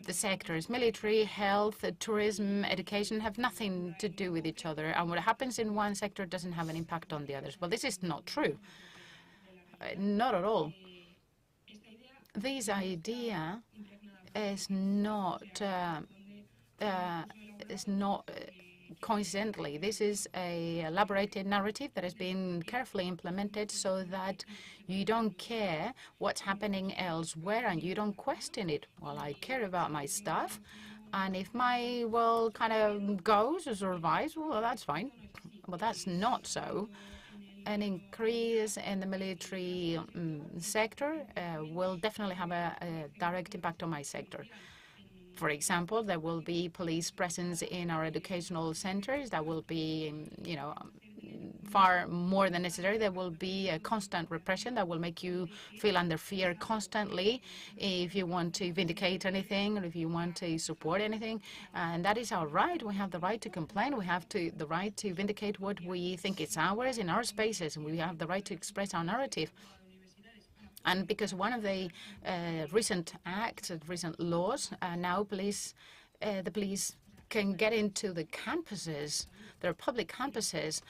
sectors, military, health, tourism, education, have nothing to do with each other. And what happens in one sector doesn't have an impact on the others. Well, this is not true. Not at all. This idea is not coincidentally. This is a elaborated narrative that has been carefully implemented so that you don't care what's happening elsewhere and you don't question it. Well, I care about my stuff, and if my world kind of goes or survives, well, that's fine. Well, that's not so. An increase in the military sector will definitely have a direct impact on my sector. For example, there will be police presence in our educational centers. That will be, far more than necessary. There will be a constant repression that will make you feel under fear constantly if you want to vindicate anything or if you want to support anything. And that is our right. We have the right to complain. We have the right to vindicate what we think is ours in our spaces. And we have the right to express our narrative. And because one of the recent acts, recent laws, now the police can get into the campuses, their public campuses,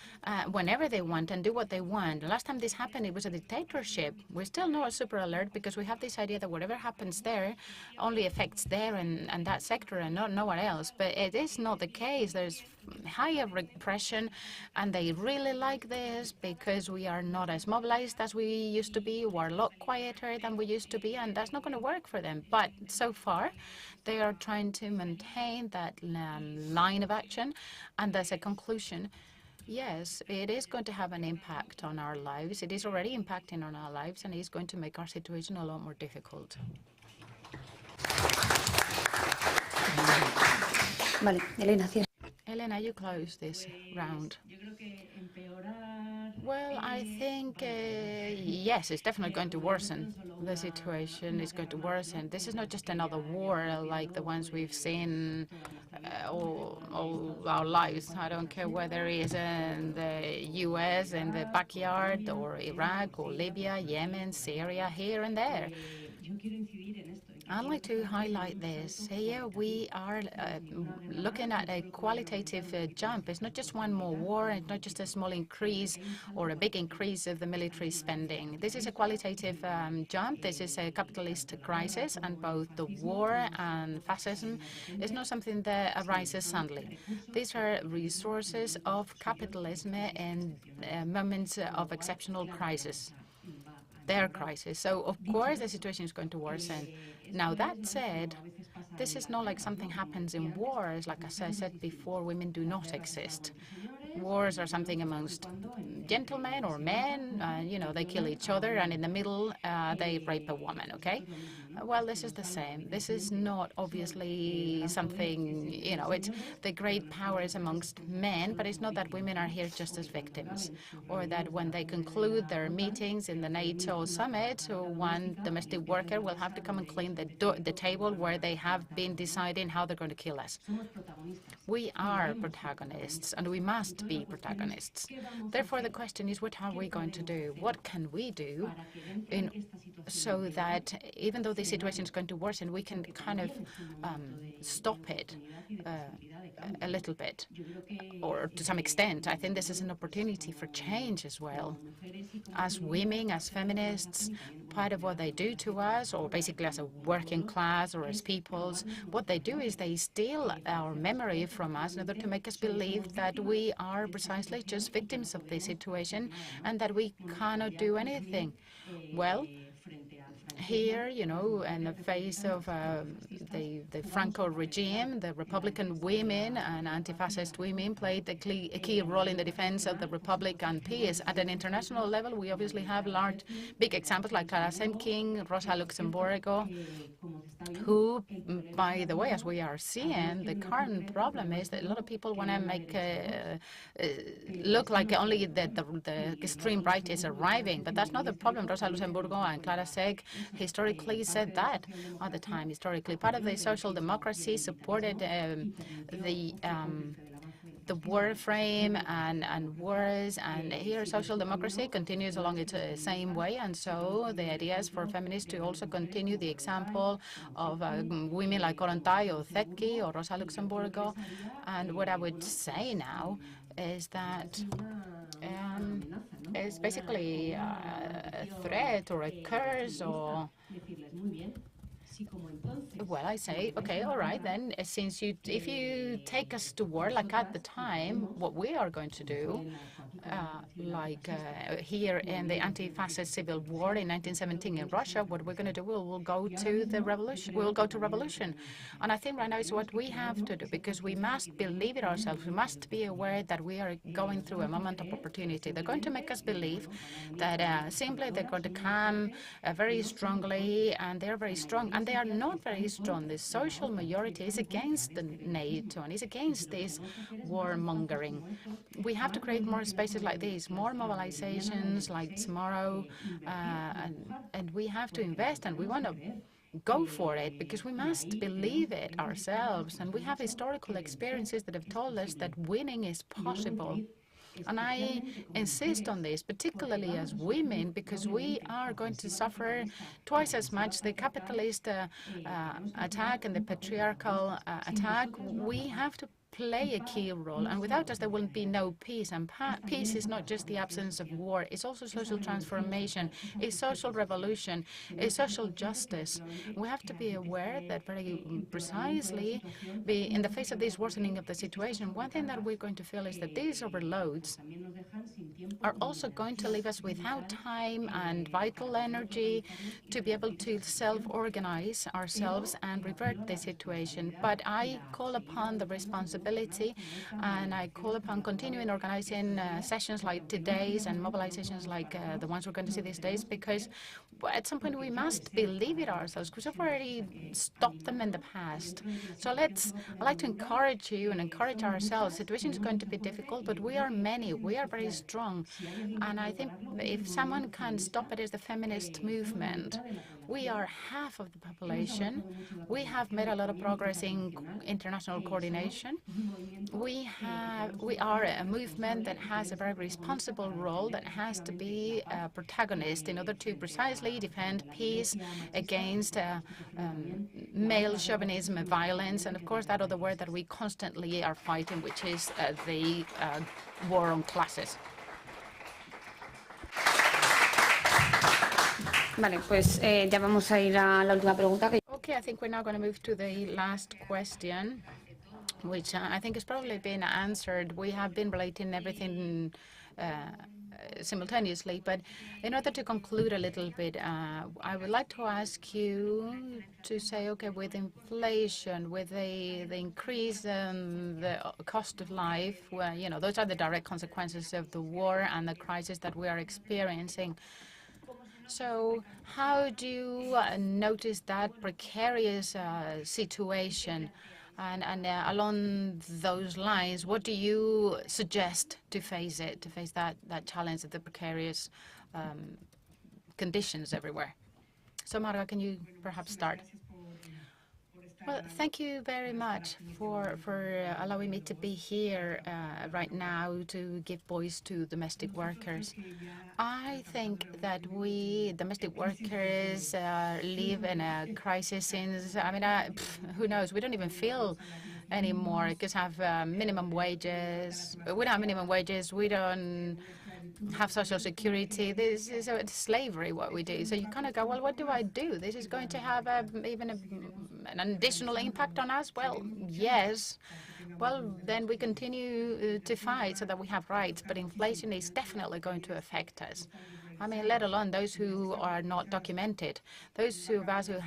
whenever they want and do what they want. The last time this happened, it was a dictatorship. We're still not super alert because we have this idea that whatever happens there only affects there and that sector and not nowhere else. But it is not the case. There's higher repression, and they really like this because we are not as mobilized as we used to be. We're a lot quieter than we used to be, and that's not going to work for them. But so far, they are trying to maintain that line of action, and as a conclusion, yes, it is going to have an impact on our lives. It is already impacting on our lives, and it is going to make our situation a lot more difficult. Vale, Elena, Elena, you close this round. Well, I think, yes, it's definitely going to worsen. The situation is going to worsen. This is not just another war like the ones we've seen all our lives. I don't care whether it is in the U.S., in the backyard, or Iraq, or Libya, Yemen, Syria, here and there. I'd like to highlight this. Here we are looking at a qualitative jump. It's not just one more war. It's not just a small increase or a big increase of the military spending. This is a qualitative jump. This is a capitalist crisis, and both the war and fascism is not something that arises suddenly. These are resources of capitalism in moments of exceptional crisis. Their crisis. So, of course, the situation is going to worsen. Now, that said, this is not like something happens in wars. Like as I said before, women do not exist. Wars are something amongst gentlemen or men. They kill each other, and in the middle, they rape a woman, okay? Well, this is the same. This is not obviously something, it's the great power is amongst men, but it's not that women are here just as victims, or that when they conclude their meetings in the NATO summit, one domestic worker will have to come and clean the table where they have been deciding how they're going to kill us. We are protagonists, and we must be protagonists. Therefore, the question is, what are we going to do? What can we do so that even though the situation is going to worsen, we can kind of stop it a little bit, or to some extent. I think this is an opportunity for change as well. As women, as feminists, part of what they do to us, or basically as a working class or as peoples, what they do is they steal our memory from us in order to make us believe that we are precisely just victims of this situation and that we cannot do anything. Well, here, in the face of the Franco regime, the Republican women and anti-fascist women played a key role in the defense of the Republic and peace. At an international level, we obviously have big examples like Clara Semking, Rosa Luxemburgo, who, by the way, as we are seeing, the current problem is that a lot of people want to make look like only the extreme right is arriving, but that's not the problem. Rosa Luxemburgo and Clara Seg historically said that all the time. Historically, part of the social democracy supported the war frame and wars, and here social democracy continues along its same way, and so the idea is for feminists to also continue the example of women like Orontai or Zetki or Rosa Luxemburgo. And what I would say now is that it's basically a threat or a curse, or well, I say, okay, all right, then, if you take us to war, like at the time, what we are going to do, here in the anti-fascist civil war in 1917 in Russia, what we're going to do, we'll go to the revolution. We'll go to revolution. And I think right now is what we have to do, because we must believe it ourselves. We must be aware that we are going through a moment of opportunity. They're going to make us believe that simply they're going to come very strongly, and they're very strong. And they are not very strong. The social majority is against the NATO and is against this warmongering. We have to create more spaces like this, more mobilizations like tomorrow, and we have to invest, and we want to go for it, because we must believe it ourselves. And we have historical experiences that have told us that winning is possible. And I insist on this, particularly as women, because we are going to suffer twice as much the capitalist attack and the patriarchal attack. We have to play a key role, and without us there will be no peace. And peace is not just the absence of war, it's also social transformation, it's social revolution, it's social justice. We have to be aware that very precisely, in the face of this worsening of the situation, one thing that we're going to feel is that these overloads are also going to leave us without time and vital energy to be able to self-organize ourselves and revert the situation. But I call upon the responsibility, and I call upon continuing organizing sessions like today's and mobilizations like the ones we're going to see these days, because at some point we must believe it ourselves, because we've already stopped them in the past. So I'd like to encourage you and encourage ourselves. The situation is going to be difficult, but we are many, we are very strong. And I think if someone can stop it, is the feminist movement. We are half of the population. We have made a lot of progress in international coordination. We are a movement that has a very responsible role, that has to be a protagonist in order to precisely defend peace against male chauvinism and violence, and of course that other word that we constantly are fighting, which is the war on classes. Vale, pues ya vamos a ir a la última pregunta. Okay, I think we're now going to move to the last question, which I think has probably been answered. We have been relating everything simultaneously. But in order to conclude a little bit, I would like to ask you to say, okay, with inflation, with the increase in the cost of life, well, those are the direct consequences of the war and the crisis that we are experiencing. So how do you notice that precarious situation? And along those lines, what do you suggest to face that challenge of the precarious conditions everywhere? So Marga, can you perhaps start? Well, thank you very much for allowing me to be here right now to give voice to domestic workers. I think that we domestic workers live in a crisis since, who knows, we don't even feel anymore because have minimum wages. We don't have minimum wages. We don't have social security. This is slavery, what we do. So you kind of go, well, what do I do? This is going to have even an additional impact on us? Well, yes. Well, then we continue to fight so that we have rights. But inflation is definitely going to affect us. I mean, let alone those who are not documented. Those of us who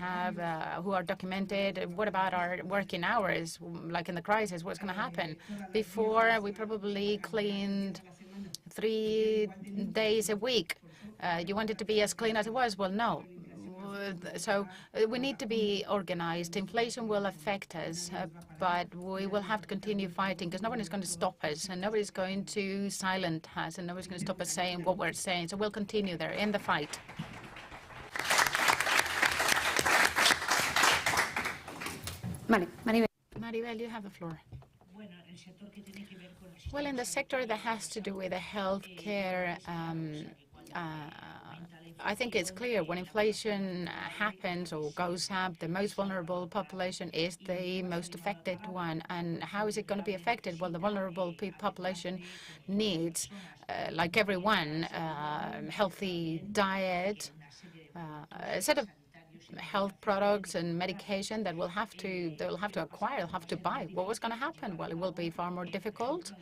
are documented, what about our working hours? Like in the crisis, what's going to happen? Before, we probably cleaned 3 days a week. You want it to be as clean as it was? Well, no. So we need to be organized. Inflation will affect us, but we will have to continue fighting because no one is going to stop us and nobody's going to silence us and nobody's going to stop us saying what we're saying. So we'll continue there in the fight. Maribel, you have the floor. Well, in the sector that has to do with the healthcare, I think it's clear when inflation happens or goes up, the most vulnerable population is the most affected one. And how is it going to be affected? Well, the vulnerable population needs, like everyone, healthy diet, a set of health products and medication that they'll have to acquire, they'll have to buy. What was going to happen? Well, it will be far more difficult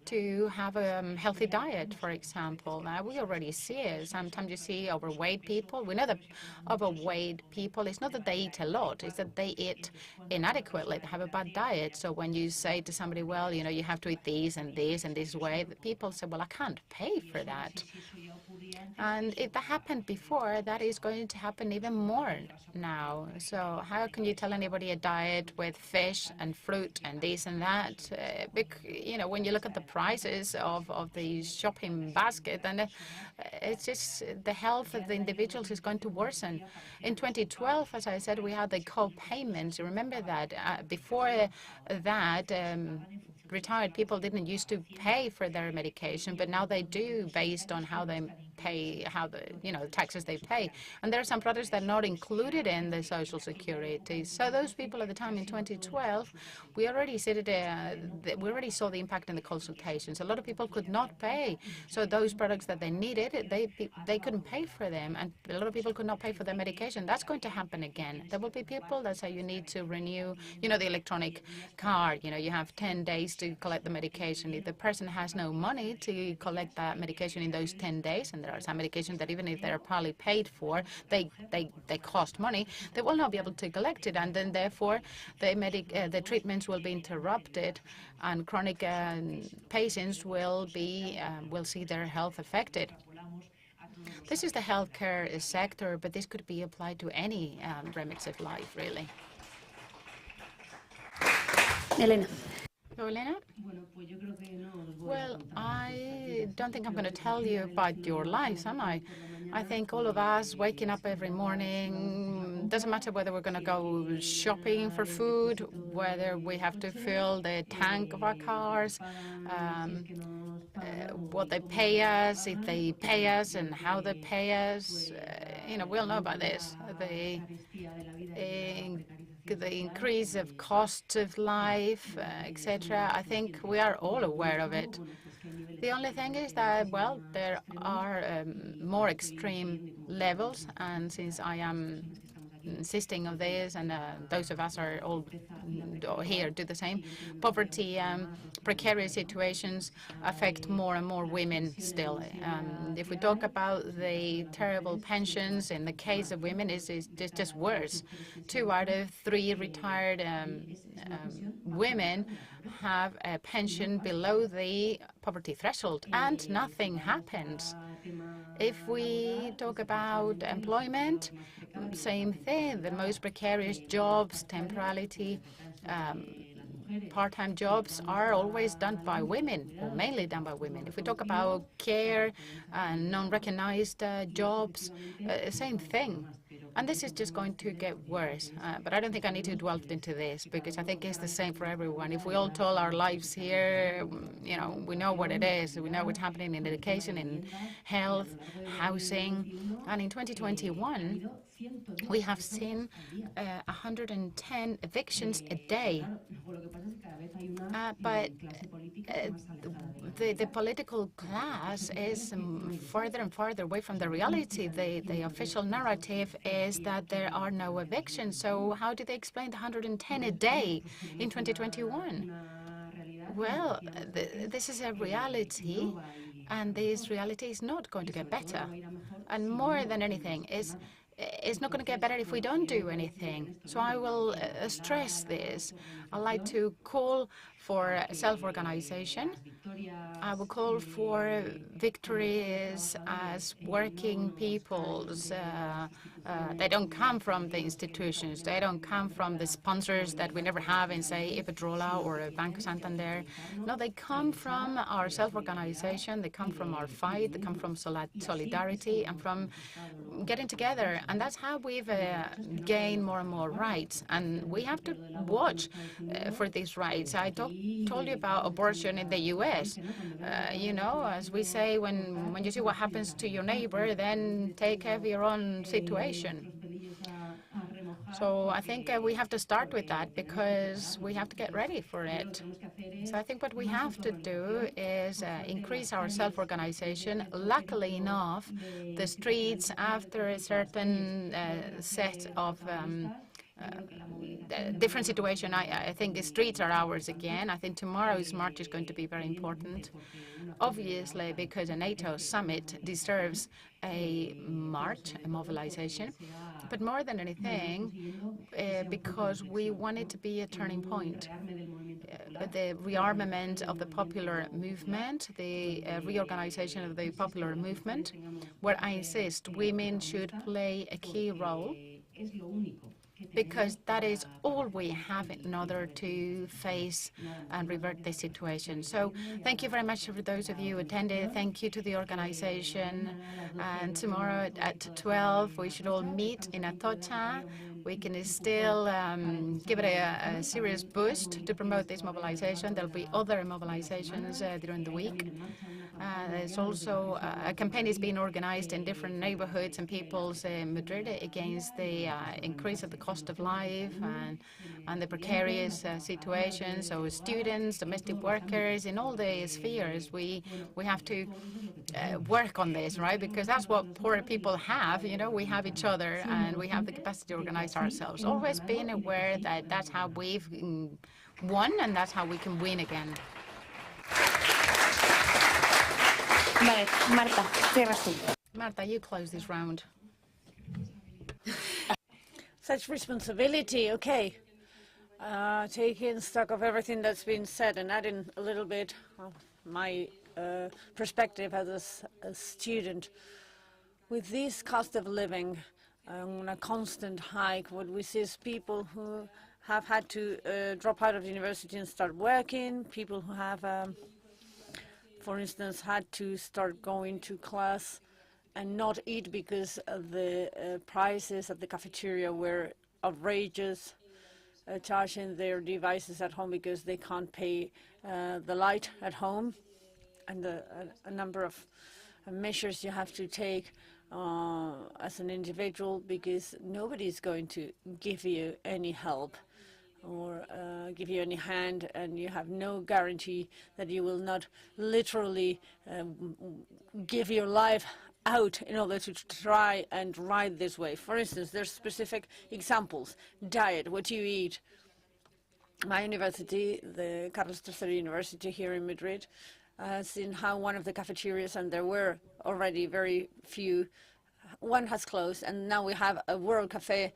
to have a healthy diet, for example. Now, we already see it. Sometimes you see overweight people. We know that overweight people, it's not that they eat a lot, it's that they eat inadequately. They have a bad diet. So when you say to somebody, well, you have to eat this and this and this way, the people say, well, I can't pay for that. And if that happened before, that is going to happen even more now. So how can you tell anybody a diet with fish and fruit and this and that? When you look at the prices of the shopping basket, and it's just the health of the individuals is going to worsen. In 2012, as I said, we had the co-payments. Remember that before that, retired people didn't used to pay for their medication, but now they do based on how they pay, the taxes they pay. And there are some products that are not included in the social security. So those people at the time in 2012, we already saw the impact in the consultations. A lot of people could not pay. So those products that they needed, they couldn't pay for them. And a lot of people could not pay for their medication. That's going to happen again. There will be people that say you need to renew, the electronic card. You have 10 days to collect the medication. If the person has no money to collect that medication in those 10 days, and there are some medications that even if they're partly paid for, they cost money, they will not be able to collect it, and then therefore the treatments will be interrupted, and chronic patients will see their health affected. This is the healthcare sector, but this could be applied to any remits of life, really. Elena. Elena? Well, I don't think I'm going to tell you about your lives, am I? I think all of us waking up every morning, doesn't matter whether we're going to go shopping for food, whether we have to fill the tank of our cars, what they pay us, if they pay us, and how they pay us. We all know about this. The increase of cost of life, etc. I think we are all aware of it. The only thing is that, well, there are more extreme levels, and since I am insisting on this, and those of us are all here do the same. Poverty, precarious situations affect more and more women still. If we talk about the terrible pensions, in the case of women, it's just worse. 2 out of 3 retired women have a pension below the poverty threshold, and nothing happens. If we talk about employment, same thing. The most precarious jobs, temporality, part-time jobs are always done by women, or mainly done by women. If we talk about care and non-recognized jobs, same thing. And this is just going to get worse. But I don't think I need to dwell into this, because I think it's the same for everyone. If we all told our lives here, you know, we know what it is. We know what's happening in education, in health, housing. And in 2021, we have seen 110 evictions a day. But the political class is further and further away from the reality. The official narrative is that there are no evictions. So how do they explain the 110 a day in 2021? Well, this is a reality, and this reality is not going to get better. And more than anything, it's not going to get better if we don't do anything. So I will stress this. I'd like to call for self-organization. I will call for victories as working peoples. They don't come from the institutions. They don't come from the sponsors that we never have in, say, Iberdrola or Banco Santander. No, they come from our self-organization. They come from our fight. They come from solidarity and from getting together. And that's how we've gained more and more rights. And we have to watch for these rights. I told you about abortion in the U.S. You know, as we say, when you see what happens to your neighbor, then take care of your own situation. So I think we have to start with that, because we have to get ready for it. So I think what we have to do is increase our self-organization. Luckily enough, the streets, after a certain set of different situation, I think the streets are ours again. I think tomorrow's march is going to be very important. Obviously, because a NATO summit deserves a march, a mobilization, but more than anything, because we want it to be a turning point. The rearmament of the popular movement, the reorganization of the popular movement, where I insist women should play a key role, because that is all we have in order to face and revert the situation. So thank you very much for those of you who attended. Thank you to the organization. And tomorrow at 12, we should all meet in Atocha. We can still give it a serious boost to promote this mobilization. There'll be other mobilizations during the week. There's also a campaign is being organized in different neighborhoods and peoples in Madrid against the increase of the cost of life and the precarious situation. So students, domestic workers, in all the spheres, we have to work on this, right? Because that's what poor people have. You know, we have each other, and we have the capacity to organize ourselves. Always being aware that that's how we've won, and that's how we can win again. Vale, Marta, cierras tú. Marta, you close this round. Such responsibility, okay. Taking stock of everything that's been said and adding a little bit of my perspective as a student. With this cost of living on a constant hike, what we see is people who have had to drop out of university and start working, people who have for instance, had to start going to class and not eat because of the prices at the cafeteria were outrageous, charging their devices at home because they can't pay the light at home, and a number of measures you have to take as an individual, because nobody's going to give you any help or give you any hand, and you have no guarantee that you will not literally give your life out in order to try and ride this wave. For instance, there's specific examples. Diet, what you eat. My university, the Carlos III University here in Madrid, seen how one of the cafeterias, and there were already very few, one has closed, and now we have a World Cafe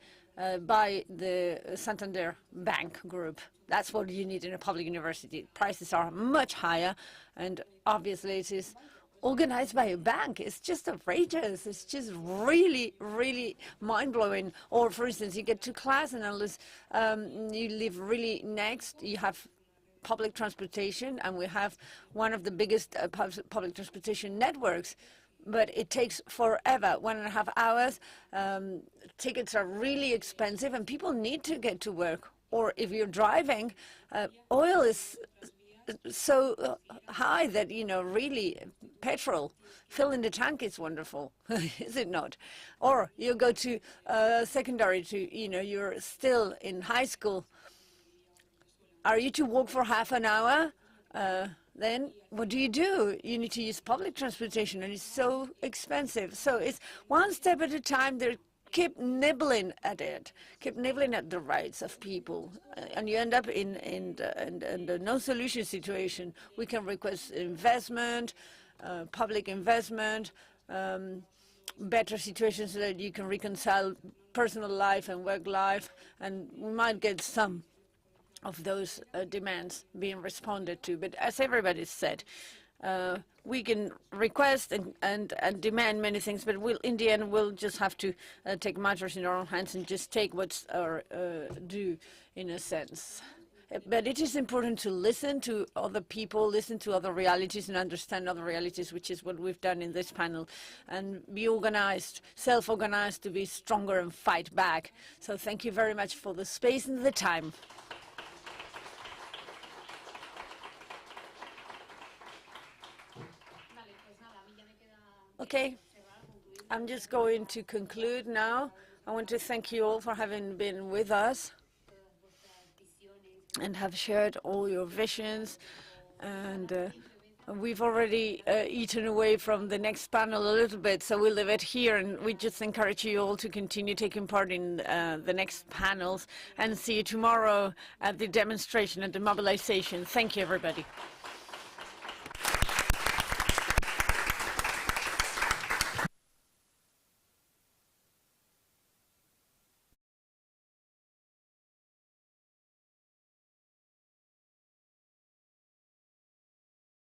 by the Santander Bank Group. That's what you need in a public university. Prices are much higher, and obviously it is organized by a bank. It's just outrageous. It's just really, really mind-blowing. Or, for instance, you get to class, and unless you live really next, you have public transportation, and we have one of the biggest public transportation networks. But it takes forever, 1.5 hours. Tickets are really expensive, and people need to get to work. Or if you're driving, oil is so high that, you know, really petrol, filling the tank is wonderful, is it not? Or you go to secondary, to, you know, you're still in high school. Are you to walk for half an hour? Then what do? You need to use public transportation, and it's so expensive. So it's one step at a time. They keep nibbling at it, keep nibbling at the rights of people, and you end up in the no solution situation. We can request investment, public investment, better situations so that you can reconcile personal life and work life, and we might get some of those demands being responded to. But as everybody said, we can request and demand many things, but in the end, we'll just have to take matters in our own hands and just take what's our due, in a sense. But it is important to listen to other people, listen to other realities, and understand other realities, which is what we've done in this panel, and be organized, self-organized, to be stronger and fight back. So thank you very much for the space and the time. Okay, I'm just going to conclude now. I want to thank you all for having been with us and have shared all your visions. And we've already eaten away from the next panel a little bit, so we'll leave it here. And we just encourage you all to continue taking part in the next panels, and see you tomorrow at the demonstration and the mobilization. Thank you, everybody.